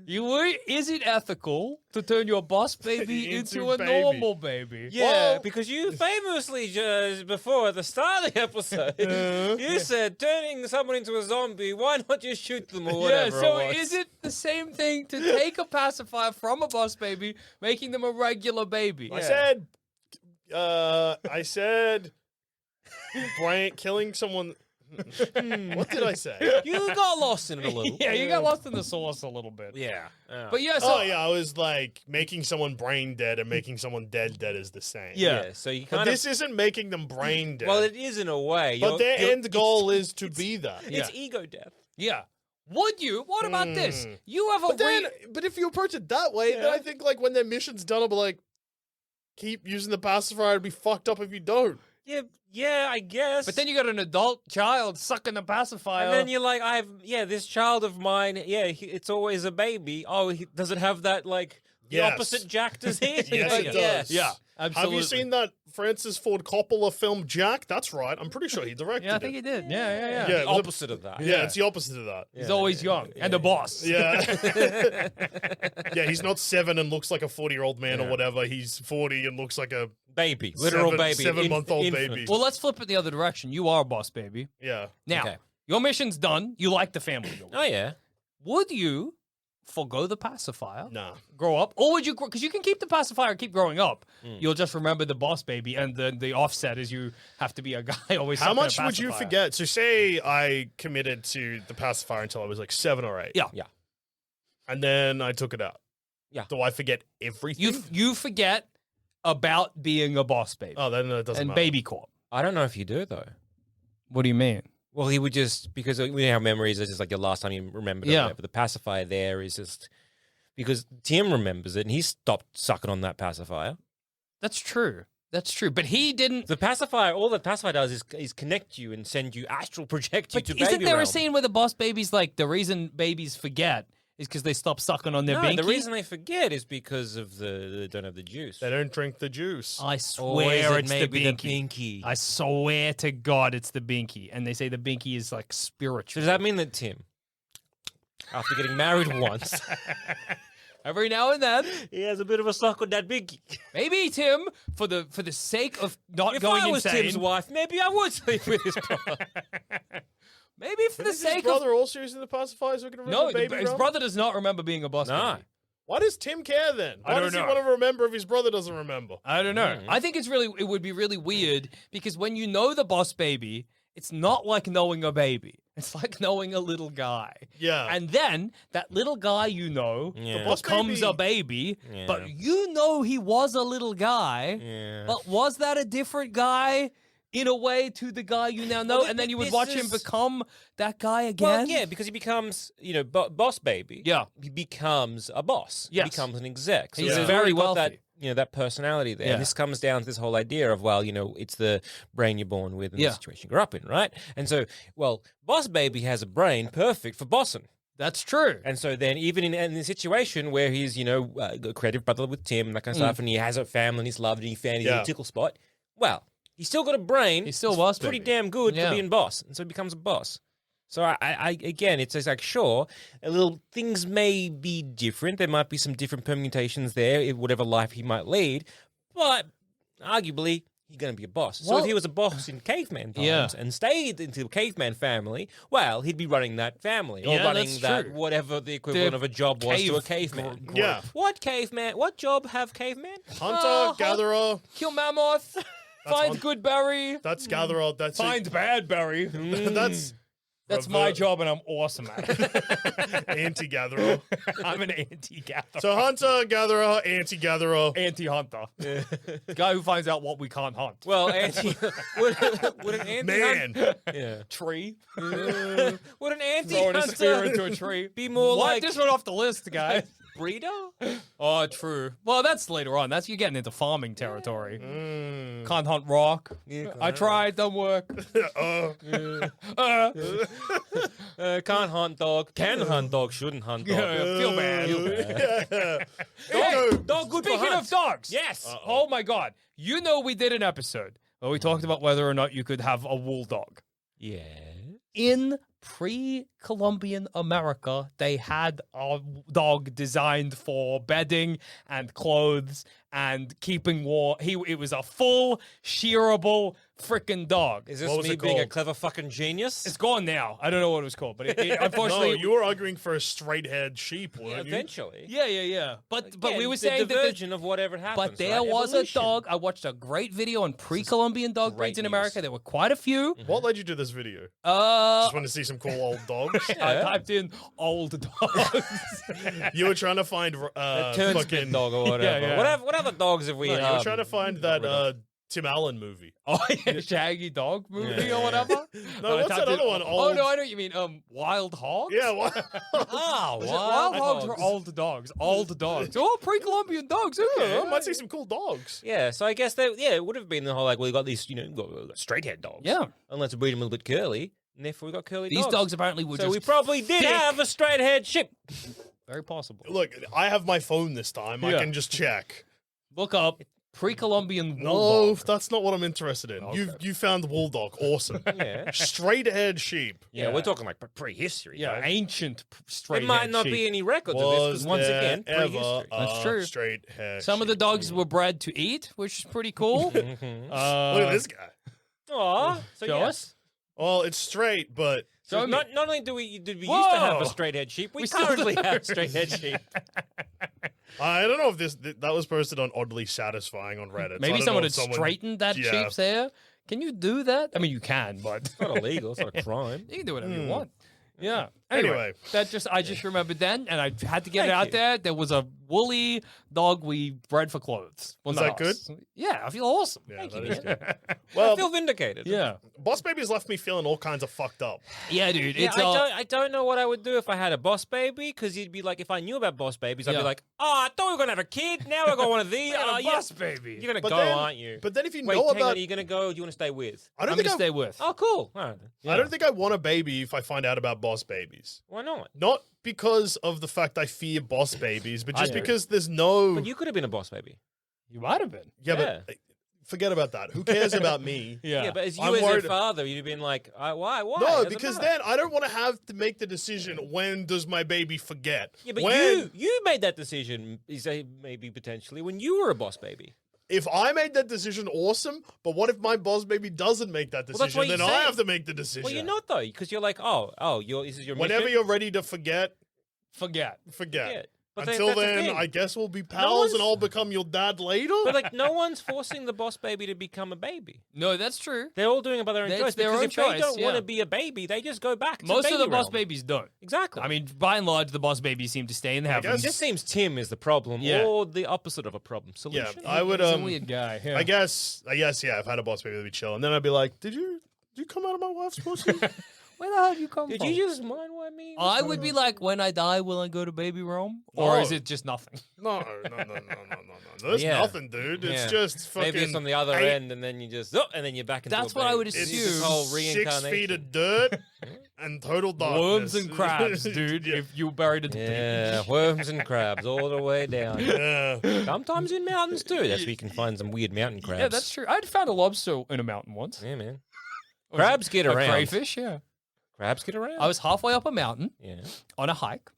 C: Is it ethical to turn your boss baby
B: Into
C: into a
B: baby.
C: normal baby?
D: yeah,
B: Well-
D: because you famously just before at the start of the episode, you said turning someone into a zombie. Why not just shoot them or
C: Yeah,
D: whatever?
C: so
D: it was?
C: is it the same thing to take a pacifier from a boss baby, making them a regular baby?
B: I said, killing someone. What did I say?
D: You got lost in it a little.
C: Yeah, you got lost in the sauce a little bit.
D: Yeah.
C: But yeah, so
B: Oh yeah, I was like making someone brain dead and making someone dead is the same.
C: Yeah.
D: So you
B: But
D: kind of.
B: this isn't making them brain dead.
D: Well, it is in a way.
B: but their
D: You're-
B: end goal is to be that.
C: Yeah.
D: It's ego death.
C: yeah. Would you? What about this? You have a
B: But then, but if you approach it that way, then
D: Yeah.
B: I think like when their mission's done, I'll be like, keep using the pacifier. It'd be fucked up if you don't.
D: Yeah, I guess.
C: But then you got an adult child sucking the pacifier.
D: And then you're like, this child of mine, it's always a baby. Oh, does it have that, like, the
B: Yes.
D: opposite Jack disease?
B: Yes,
D: Like,
B: it does.
C: Yeah, absolutely.
B: Have you seen that Francis Ford Coppola film Jack? That's right. I'm pretty sure he directed
C: Yeah, I think
B: it.
C: he did. Yeah.
B: Yeah,
D: The
B: it was a-
D: opposite of that.
B: Yeah, it's the opposite of that.
C: He's always young and the boss.
B: Yeah. Yeah, he's not 7 and looks like a 40-year-old man or whatever. He's 40 and looks like a
D: Baby. Literal baby.
B: 7-month-old
D: Infant.
B: baby.
C: Well, let's flip it the other direction. You are a boss baby.
B: yeah.
C: Now,
D: Okay.
C: your mission's done. You like the family. you're with.
D: Oh, yeah.
C: Would you forgo the pacifier,
B: Nah.
C: grow up, or would you? Because you can keep the pacifier and keep growing up. You'll just remember the boss baby, and the offset is you have to be a guy always.
B: How
C: sucking a
B: much would you
C: pacifier.
B: forget? So say I committed to the pacifier until I was like 7 or 8.
C: Yeah.
D: Yeah.
B: And then I took it out.
D: Yeah.
B: Do I forget everything?
C: You forget about being a boss baby
B: Oh, then it doesn't
C: and
B: matter.
C: baby corp.
D: I don't know if you do though.
C: What do you mean?
D: Well, he would just because we have memories. It's just like the last time you remembered.
C: Yeah.
D: But the pacifier there is just because Tim remembers it and he stopped sucking on that pacifier.
C: That's true. That's true. But he didn't.
D: The pacifier, all the pacifier does is connect you and send you astral project you
C: But
D: to baby
C: isn't there
D: realm.
C: a scene where the boss babies like the reason babies forget is because they stop sucking on their
D: No,
C: binky?
D: the reason they forget is because of they don't have the juice.
B: They don't drink the juice.
C: I
D: Or is
C: swear
D: it
C: it's the
D: maybe
C: binky.
D: binky?
C: I swear to God it's the binky. And they say the binky is like
D: So
C: spiritual.
D: does that mean that Tim, after getting married once,
C: Every now and then,
D: he has a bit of a suck on that binky?
C: maybe Tim, for the sake of not
D: If
C: going
D: I was
C: insane,
D: Tim's wife, maybe I would sleep with his brother.
C: maybe for the
B: Is his
C: sake of
B: brother also using the pacifier so he can remember
C: no,
B: baby
C: his
B: realm?
C: brother does not remember being a boss
D: No.
C: baby.
B: Why does Tim care then?
C: I
B: Why
C: don't
B: does he
C: know.
B: want to remember if his brother doesn't remember?
C: I don't know. I think it would be really weird because when you know the boss baby, it's not like knowing a baby. It's like knowing a little guy.
B: Yeah.
C: And then that little guy
D: Yeah.
B: boss
C: becomes
B: baby-
C: a baby,
D: Yeah.
C: but you know he was a little guy.
D: Yeah.
C: But was that a different guy in a way to the guy you now know?
D: Well,
C: And then you would
D: this
C: watch him
D: is-
C: become that guy again?
D: Well, yeah, because he becomes, boss baby.
C: Yeah.
D: He becomes a boss.
C: Yes.
D: He becomes an exec. So
C: He's
D: it's
C: very
D: very well that,
C: wealthy.
D: that personality there.
C: Yeah.
D: And this comes down to this whole idea of, it's the brain you're born with and
C: Yeah.
D: the situation you grew up in, right? And so, boss baby has a brain perfect for bossing.
C: That's true.
D: And so then even in the situation where he's, a creative brother with Tim and that kind of stuff, and he has a family and he's loved and he found his
B: Yeah.
D: little tickle spot, he's still got a brain.
C: He's still a
D: that's
C: boss
D: pretty
C: baby.
D: damn good
C: Yeah.
D: for being boss. And so he becomes a boss. So I again, it's just like, sure, a little things may be different. There might be some different permutations there, in whatever life he might lead, but arguably, he's going to be a boss. So
C: Well-
D: if he was a boss in caveman times
C: Yeah.
D: and stayed into the caveman family, he'd be running that family or
C: Yeah,
D: running
C: that's
D: that
C: true.
D: whatever the equivalent of a job was to a caveman.
B: Yeah.
D: What job have cavemen?
B: Hunter, gatherer.
C: Kill mammoth. Find
B: on-
C: good berry.
B: That's gatherer. That's
C: Find bad berry.
B: That's
C: That's my job, and I'm awesome at it.
B: anti-gatherer.
C: I'm an anti-gatherer.
B: So hunter, gatherer, anti-gatherer.
C: Anti-hunter. Guy who finds out what we can't hunt.
D: Well, would an anti
B: Man.
D: yeah.
C: Tree.
D: Would an
C: Throwing a spear
D: anti-hunter
C: into a tree.
D: be more
C: Wipe
D: like
C: this one off the list, guys.
D: breeder?
C: Oh, true. Well, that's later on. You're getting into farming territory. Can't hunt rock. I tried, don't work.
D: Can't hunt dog. Can hunt dog. Shouldn't hunt dog.
C: Feel bad.
B: Hey,
D: Dog good for
C: Speaking of
D: hunts.
C: dogs.
D: Yes.
C: Oh my God. You know, we did an episode where we talked about whether or not you could have a wool dog.
D: Yeah.
C: In pre-Columbian America, they had a dog designed for bedding and clothes and keeping warm. It was a full shearable freaking dog.
D: Is this
B: What was
D: me
B: it
D: being a
B: called?
D: clever fucking genius?
C: It's gone now. I don't know what it was called, but it
B: No,
C: unfortunately.
B: you were arguing for a straight-haired sheep, weren't you?
D: Eventually.
C: Yeah. But we
D: Again,
C: were
D: the
C: saying that.
D: diversion of whatever happens.
C: But there
D: right?
C: was
D: Evolution.
C: a dog. I watched a great video on pre-Columbian dog
D: great
C: breeds in
D: news.
C: America. There were quite a few.
B: What led you to this video?
C: Uh,
B: Just want to see some cool old dogs.
C: I typed in old dogs.
B: You were trying to find
D: Turnsman
B: fucking
D: dog or whatever.
C: yeah.
D: What other dogs have we?
B: You were trying to find that Tim Allen movie.
C: Oh yeah, Shaggy Dog movie or whatever.
B: No, what's that other one?
C: Oh
B: Old-
C: no, I know what you mean. Wild hogs.
B: Yeah, what?
C: Wild hogs were old dogs. Old dogs. Oh, pre-Columbian dogs. Okay.
B: I might see some cool dogs.
D: Yeah, so I guess it would have been the whole we got these, we've got straight-haired dogs.
C: Yeah.
D: And let's breed them a little bit curly, and therefore we got curly
C: These
D: dogs.
C: dogs apparently were
D: So
C: just
D: we probably did
C: thick.
D: have a straight-haired sheep.
C: Very possible.
B: Look, I have my phone this time. I
C: Yeah.
B: can just check.
C: Look up pre-Columbian
B: No,
C: wool dog.
B: that's not what I'm interested in. You found wool dog. Awesome.
D: Yeah.
B: Straight-haired sheep.
D: Yeah, we're talking like prehistory.
C: Yeah,
D: right?
C: ancient straight.
D: There might not be any records of this because once again, prehistory.
C: That's true.
B: Straight-haired
C: Some of the
B: sheep.
C: dogs were bred to eat, which is pretty cool.
B: Look at this guy.
D: Aw, so
C: Show
D: yes.
C: us.
B: Well, it's straight, but
D: So
C: Show me.
D: not only did we used to have
C: Whoa.
D: a straight-haired sheep, we
C: still
D: currently
C: do.
D: have straight-haired sheep.
B: I don't know if that was posted on Oddly Satisfying on Reddit. so I
C: Maybe
B: don't
C: someone
B: know
C: had
B: if
C: straightened that
B: Yeah.
C: sheep's hair. Can you do that? I mean, you can, but
D: It's not illegal. It's not a crime.
C: you can do whatever you want. Yeah. Anyway,
B: Anyway.
C: I just remembered then, and I had to get
D: Thank
C: it out
D: you.
C: there. There was a woolly dog we bred for clothes. Well,
B: Is
C: not
B: that
C: us. Yeah, I feel awesome.
B: Yeah,
D: Thank
B: that
D: you,
B: is
D: man.
B: good.
D: I
B: Well,
D: feel vindicated.
C: Yeah.
B: Boss Baby's left me feeling all kinds of fucked up.
C: Yeah, dude.
D: Yeah,
C: It's
D: I don't know what I would do if I had a boss baby, because you'd be like, if I knew about boss babies, I'd
C: Yeah.
D: be like, oh, I thought we were gonna have a kid. Now I got one of these. Oh,
C: boss baby.
D: You're gonna
B: But
D: go,
B: then-
D: aren't you?
B: But then if you
D: Wait,
B: know
D: hang on,
B: about,
D: are you gonna go? Or do you want to stay with?
B: I don't
C: I'm
B: think
C: gonna stay with.
D: Oh, cool. All right.
B: I don't think I want a baby if I find out about boss babies.
D: Why not?
B: Not because of the fact I fear boss babies, but
C: I
B: just
C: do.
B: because there's no.
D: But you could have been a boss baby.
C: You might have been.
B: Yeah,
D: Yeah.
B: but forget about that. Who cares about me?
D: Yeah, but as you
B: I'm
D: as
B: worried-
D: a father, you'd have been like, why?
B: No,
D: Doesn't
B: because
D: matter.
B: then I don't want to have to make the decision. When does my baby forget?
D: Yeah, but
B: when,
D: you made that decision. You say maybe potentially when you were a boss baby.
B: if I made that decision, awesome. But what if my boss baby doesn't make that
D: Well, that's
B: decision?
D: what you
B: Then I
D: say.
B: have to make the decision.
D: Well, you're not though, because you're like, this is your
B: Whenever
D: mission.
B: you're ready to forget.
C: Forget.
B: Yeah.
D: But
B: Until
D: that's the
B: then,
D: thing.
B: I guess we'll be pals and
D: one's-
B: I'll become your dad later.
D: But like, no one's forcing the boss baby to become a baby.
C: No, that's true.
D: They're all doing it by their own
C: That's
D: choice.
C: their
D: Because
C: own
D: if they
C: choice,
D: don't want
C: yeah.
D: to be a baby, they just go back. To
C: Most of the
D: baby
C: boss
D: realm.
C: babies don't.
D: Exactly.
C: I mean, by and large, the boss babies seem to stay in the
B: guess-
C: heavens.
D: it just seems Tim is the problem,
C: Yeah.
D: or the opposite of a problem.
B: yeah,
D: Solution.
B: I would.
C: He's a weird guy. Yeah.
B: I guess, yeah. If I had a boss baby, that'd be chill. And then I'd be like, "Did you come out of my wife's pussy?"
C: Where the hell did you come
D: Did
C: from?
D: you just mind what I mean?
C: I would be like, when I die, will I go to baby realm? Or
B: No.
C: is it just nothing?
B: No. There's
D: Yeah.
B: nothing, dude. It's
D: Yeah.
B: just fucking.
D: Maybe it's on the other
B: eight-
D: end, and then you just and then you're back into.
C: That's
D: a
C: what I
D: baby.
C: would
B: It's
C: assume.
D: This whole
B: 6
D: reincarnation.
B: feet of dirt and total darkness.
C: Worms and crabs, dude.
B: Yeah.
C: If you were buried at the
D: Yeah, worms and crabs all the way down.
B: Yeah.
D: Sometimes in mountains too. That's where you can find some weird mountain crabs.
C: Yeah, that's true. I'd found a lobster in a mountain once.
D: Yeah, man.
C: Or
D: Crabs get
C: a
D: around.
C: crayfish, yeah.
D: Crabs get around.
C: I was halfway up a mountain
D: Yeah.
C: on a hike.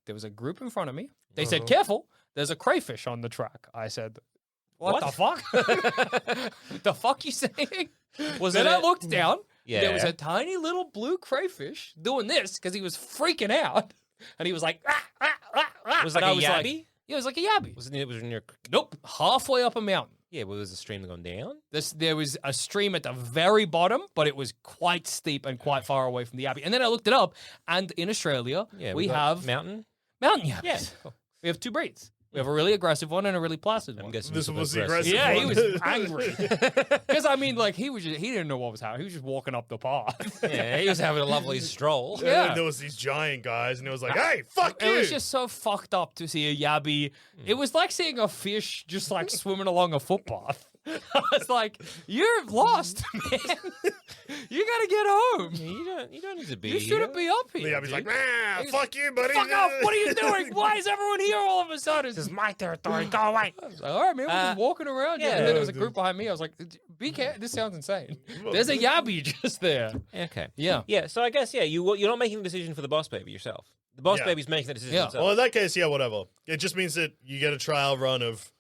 C: There was a group in front of me. They said, "Careful, there's a crayfish on the track." I said, "What? the fuck? The fuck you saying?"
D: Was
C: Then
D: it
C: I
D: a-
C: looked down. There was
D: Yeah.
C: a tiny little blue crayfish doing this because he was freaking out, and he was like, "Ah, ah, ah, ah."
D: Was
C: And
D: it like
C: I
D: a
C: was
D: yabby?
C: Yeah, it was like a yabby.
D: Wasn't it? Was in your?
C: Nope, halfway up a mountain.
D: Yeah, well, was a stream going down?
C: There was a stream at the very bottom, but it was quite steep and quite far away from the abbey. And then I looked it up, and in Australia,
D: Yeah,
C: we
D: got
C: have
D: mountain.
C: mountain yabbies.
D: Yeah.
C: We have two breeds. We have a really aggressive one and a really placid
D: I'm
C: one.
D: guessing
B: This
D: it's
B: was the
D: aggressive.
B: aggressive
C: Yeah, he
B: one.
C: was angry. Because I mean, like he didn't know what was happening. He was just walking up the path.
D: Yeah, he was having a lovely stroll.
B: And
C: Yeah.
B: then there was these giant guys, and it was like, "Hey, fuck
C: It
B: you!"
C: was just so fucked up to see a yabby. It was like seeing a fish just like swimming along a footpath. I was like, "You're lost, man. You gotta get home.
D: You don't need to be.
C: You shouldn't be up
B: The
C: here."
B: Yabby's like,
C: dude.
B: "Nah, fuck you, buddy."
C: Fuck off! What are you doing? Why is everyone here all of a sudden?
D: This is my territory. Go away.
C: I was like, all right, man, we're just walking around. Yeah. And then there was a
B: dude.
C: group behind me. I was like, be careful. This sounds insane. There's a yabby just there.
D: Okay.
C: Yeah.
D: Yeah. So I guess you're not making the decision for the boss baby yourself. The boss
B: Yeah.
D: baby's making the decision
C: Yeah.
D: himself.
B: Well, in that case, yeah, whatever. It just means that you get a trial run of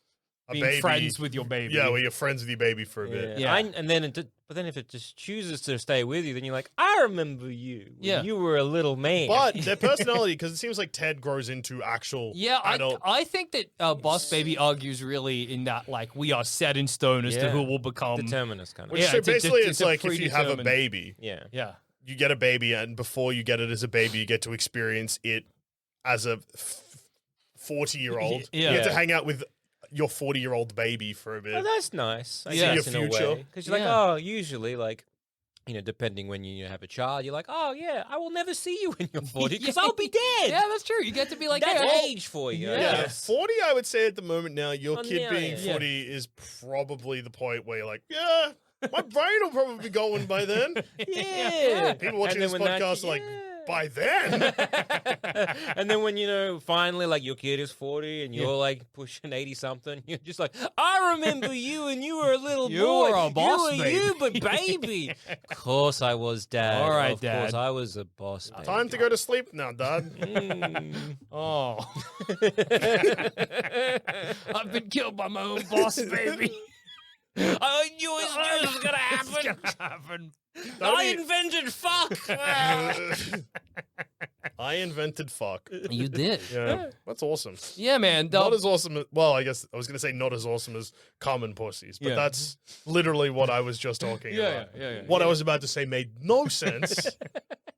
B: a
C: Being
B: baby.
C: friends with your baby.
B: Yeah, where you're friends with your baby for a bit.
C: Yeah.
D: And then but then if it just chooses to stay with you, then you're like, I remember you. When
C: Yeah.
D: You were a little man.
B: But their personality, because it seems like Ted grows into actual
C: Yeah,
B: adult.
C: I think that Boss Baby argues really in that, like, we are set in stone as to
D: Yeah.
C: who will become.
D: determinist kind of.
B: Which
C: Yeah,
B: so
C: it's a-
B: basically,
C: it's
B: it's
C: a
B: like if you have a
C: predetermined-
B: baby,
D: Yeah.
C: Yeah.
B: you get a baby, and before you get it as a baby, you get to experience it as a 40-year-old.
C: Yeah.
B: You get to
D: Yeah.
B: hang out with your 40-year-old baby for a bit.
D: Oh, that's nice. I
C: Yeah.
D: guess
B: Your
D: in a
B: future.
D: way. Because you're like,
C: Yeah.
D: oh, usually, like, depending when you have a child, you're like, oh, yeah, I will never see you when you're 40 because I'll be dead.
C: Yeah, that's true. You get to be like,
D: That's
C: hey,
D: age for you. I
C: Yeah.
D: guess.
B: 40, I would say at the moment now, your
D: Oh,
B: kid
D: now,
B: being
D: yeah.
B: 40 is probably the point where you're like, yeah, my brain will probably be going by then.
D: Yeah.
B: People watching
D: And
B: this
D: then when that-
B: podcast are like,
D: yeah.
B: by then?
D: And then when finally like your kid is 40 and you're like pushing 80 something, you're just like, I remember you and you were a little
C: You
D: boy.
C: were a boss
D: you were
C: baby."
D: you, but baby. Of course I was, Dad.
C: All right,
D: of
C: Dad.
D: course I was a boss baby.
B: Time to go to sleep now, Dad.
D: Mm.
C: Oh. I've been killed by my own boss, baby.
D: I knew it was gonna happen.
C: happen.
D: I invented fuck.
B: I invented fuck.
C: You did.
B: Yeah, that's awesome.
C: Yeah, man.
B: Not as awesome as, well, I guess I was going to say not as awesome as common pussies, but
C: Yeah.
B: that's literally what I was just talking about.
C: yeah.
B: What I was about to say made no sense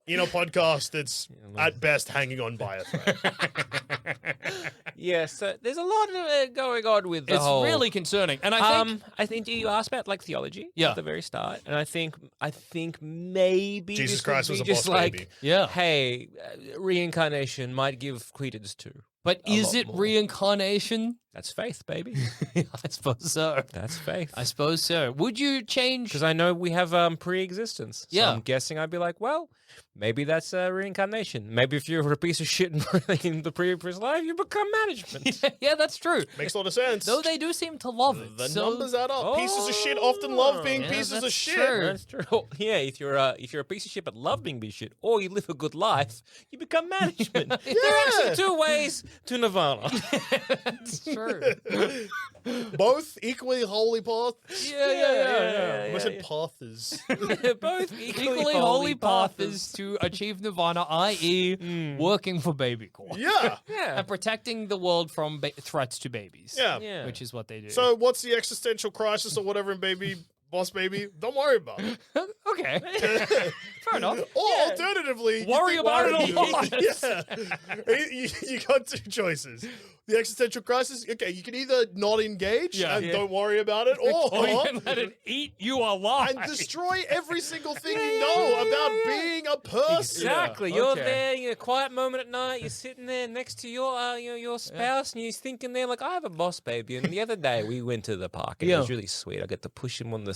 B: in a podcast that's at best hanging on by a thread.
D: Yeah, so there's a lot going on with the
C: It's
D: whole...
C: really concerning. And I think
D: you asked about like theology
C: Yeah.
D: at the very start, and I think maybe
B: Jesus
D: this
B: Christ
D: would
B: was
D: be
B: a
D: just
B: boss
D: like,
B: baby.
C: Yeah.
D: hey, reincarnation might give credence to.
C: But
D: a
C: is
D: lot
C: it
D: more.
C: reincarnation?
D: That's faith, baby.
C: I suppose so.
D: That's faith.
C: I suppose so. Would you change?
D: Because I know we have pre-existence. So
C: Yeah.
D: I'm guessing I'd be like, well, maybe that's reincarnation. Maybe if you're a piece of shit in the previous life, you become management.
C: Yeah, that's true.
B: Makes a lot of sense.
C: Though they do seem to love it.
B: The
C: so-
B: numbers add up. Pieces of shit often love being
C: Yeah,
B: pieces of
C: that's
B: shit.
C: true.
D: That's true. Yeah, if you're a piece of shit but love being shit, or you live a good life, you become management. There are actually two ways to nirvana.
C: That's true.
B: Both equally holy paths.
C: Yeah.
B: I said paths.
D: Both
C: Equally holy path is to achieve nirvana, i.e., working for baby corps.
B: Yeah.
D: Yeah.
C: And protecting the world from threats to babies.
B: Yeah.
D: Yeah.
C: Which is what they do.
B: So what's the existential crisis or whatever in Boss Baby? Don't worry about it.
C: okay. Fair enough.
B: Or alternatively, you
C: Worry
B: think-
C: about it a lot.
B: Yeah. You got two choices. The existential crisis, okay, you can either not engage
C: Yeah.
B: and
C: Yeah.
B: don't worry about it,
C: Or you
B: or
C: can let it eat you alive.
B: and destroy every single thing you know about being a person.
D: Exactly.
C: Yeah,
D: You're
C: okay.
D: there, you're a quiet moment at night, you're sitting there next to your spouse, and you're thinking there, like, I have a boss baby. And the other day we went to the park, and it was really sweet. I got to push him on the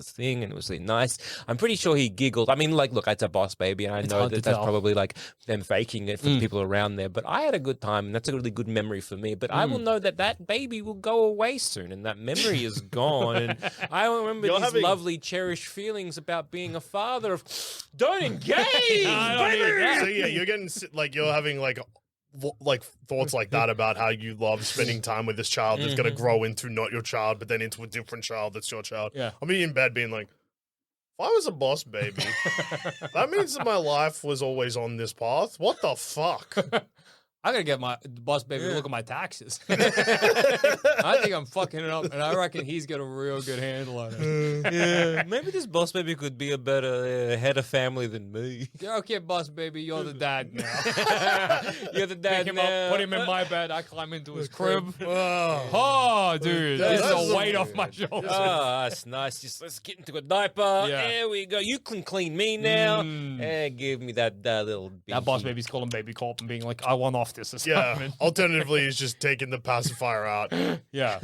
D: thing, and it was really nice. I'm pretty sure he giggled. I mean, like, look, it's a boss baby, and I know
C: hard to
D: that that's
C: tell.
D: probably like them faking it for the people around there. But I had a good time, and that's a really good memory for me. But I will know that baby will go away soon, and that memory is gone. And I remember
B: You're
D: these
B: having-
D: lovely, cherished feelings about being a father of, don't engage,
C: I don't need
D: baby!
C: that.
B: So yeah, you're getting like you're having like thoughts like that about how you love spending time with this child that's going to grow into not your child, but then into a different child that's your child.
C: Yeah.
B: I'm in bed being like, if I was a boss baby, that means that my life was always on this path. What the fuck?
C: I gotta get the boss baby to look at my taxes. I think I'm fucking it up, and I reckon he's got a real good handle on it.
D: Yeah, maybe this boss baby could be a better head of family than me.
C: Okay, boss baby, you're the dad now.
D: You're the dad
C: Pick him
D: now.
C: up, put him in my bed. I climb into his crib.
B: Oh.
C: Oh, dude, this is
B: that's
C: a weight
B: so
C: off my shoulders.
D: Oh, that's nice. Just let's get into a diaper.
C: Yeah.
D: There we go. You can clean me now. And give me that little.
C: That boss
D: binky.
C: baby's calling baby corp and being like, "I want off this
B: Yeah.
C: assignment."
B: Alternatively, he's just taking the pacifier out.
C: Yeah,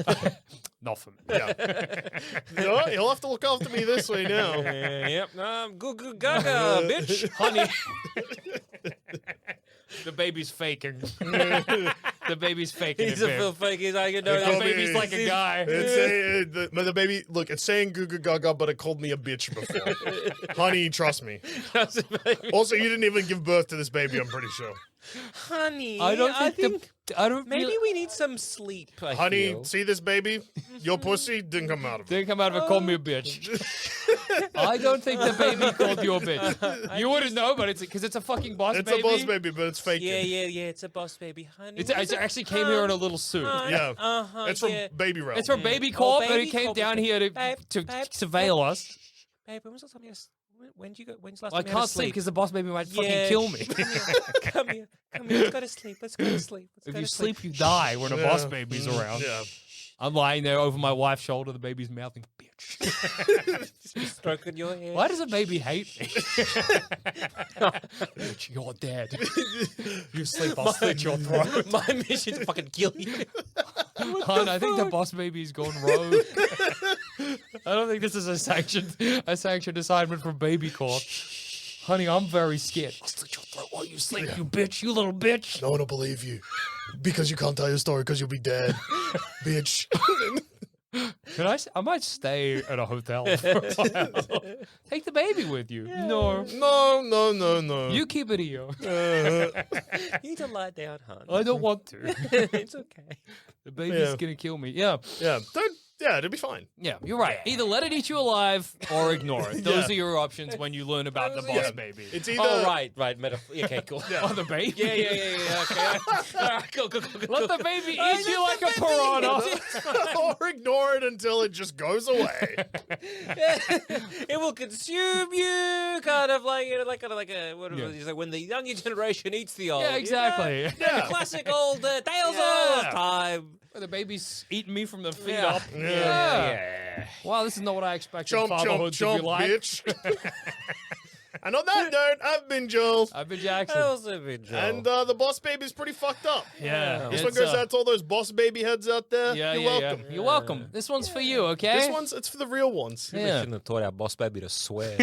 C: not for me.
B: Yeah. You know what? He'll have to look after me this way now.
D: Yep. Good gaga, bitch.
C: Honey, the baby's faking. The baby's faking.
D: He's
C: it,
D: a
C: babe.
D: real fake. He's like, you know,
B: call
C: The
B: me-
C: baby's like a guy.
B: The baby, look, it's saying goo goo gaga, but it called me a bitch before. Honey, trust me. Also, you didn't even give birth to this baby, I'm pretty sure.
D: Honey,
C: I don't think, I don't
D: maybe
C: feel,
D: we need some sleep. I
B: Honey,
D: feel.
B: see this baby? Your pussy didn't come out of it.
C: didn't come out of it. Call me a bitch. I don't think the baby called you a bitch. You wouldn't know, but it's because it's a fucking boss
B: It's
C: baby.
B: a boss baby, but it's fake.
D: Yeah, it's a boss baby, honey.
C: It actually came here in a little suit.
B: Yeah.
D: Uh-huh,
B: It's from
D: yeah.
B: Baby Realm.
C: It's from Baby Corp, and
D: Baby
C: it came
D: Corp.
C: down here to
D: Babe,
C: surveil us.
D: Babe, when was the last time you when's the last
C: I
D: time you had
C: can't
D: to
C: sleep because the boss baby might fucking
D: Yeah,
C: kill me.
D: Come here. Let's go to sleep. Let's go to sleep.
C: If you sleep, you die when a boss baby's around.
B: Yeah.
C: I'm lying there over my wife's shoulder, the baby's mouthing, bitch.
D: stroking your hair.
C: Why does a baby hate me? Bitch, you're dead. You sleep, I'll slit your throat.
D: My mission to fucking kill you.
C: Hon, I think the boss baby's gone rogue. I don't think this is a sanctioned assignment from Baby Corp. Honey, I'm very scared. I'll slit your throat while you sleep, you bitch, you little bitch.
B: No one will believe you. Because you can't tell your story because you'll be dead. Bitch.
C: I might stay at a hotel for a while. Take the baby with you. No.
B: No.
C: You keep it here.
D: You need to lie down, hon.
C: I don't want to.
D: It's okay.
C: The baby's
B: Yeah.
C: gonna kill me. Yeah.
B: Yeah. Don't. Yeah, it'll be fine.
C: Yeah, you're right. Either let it eat you alive or ignore it. Those are your options when you learn about the boss baby.
B: It's either
D: Oh, right. Okay, cool.
C: Oh, the baby?
D: Yeah. Okay. All right, go.
C: Let the baby eat you like a piranha.
B: or ignore it until it just goes away.
D: It will consume you, kind of like when the younger generation eats the old.
C: Yeah, exactly.
D: You know? The classic old tales of time.
C: Where the baby's eating me from the feet
D: Yeah.
C: up.
D: Yeah.
C: Wow, this is not what I expected
B: Chomp,
C: fatherhood
B: chomp,
C: to be
B: chomp,
C: like.
B: bitch. And on that note, I've been Joel.
C: I've been Jackson.
D: I also been Joe.
B: And the boss baby's pretty fucked up.
C: Yeah.
B: This one goes out to all those boss baby heads out there. You're welcome.
C: You're welcome. This one's for you, okay?
B: This one's, it's for the real ones.
D: We shouldn't have taught our boss baby to swear.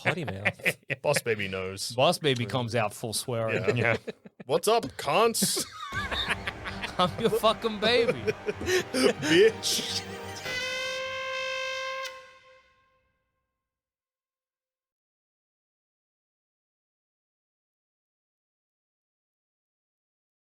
D: Potty mouth.
B: Boss baby knows.
C: Boss baby comes out full swearing.
B: Yeah. What's up, cunts?
C: I'm your fucking baby.
B: Bitch.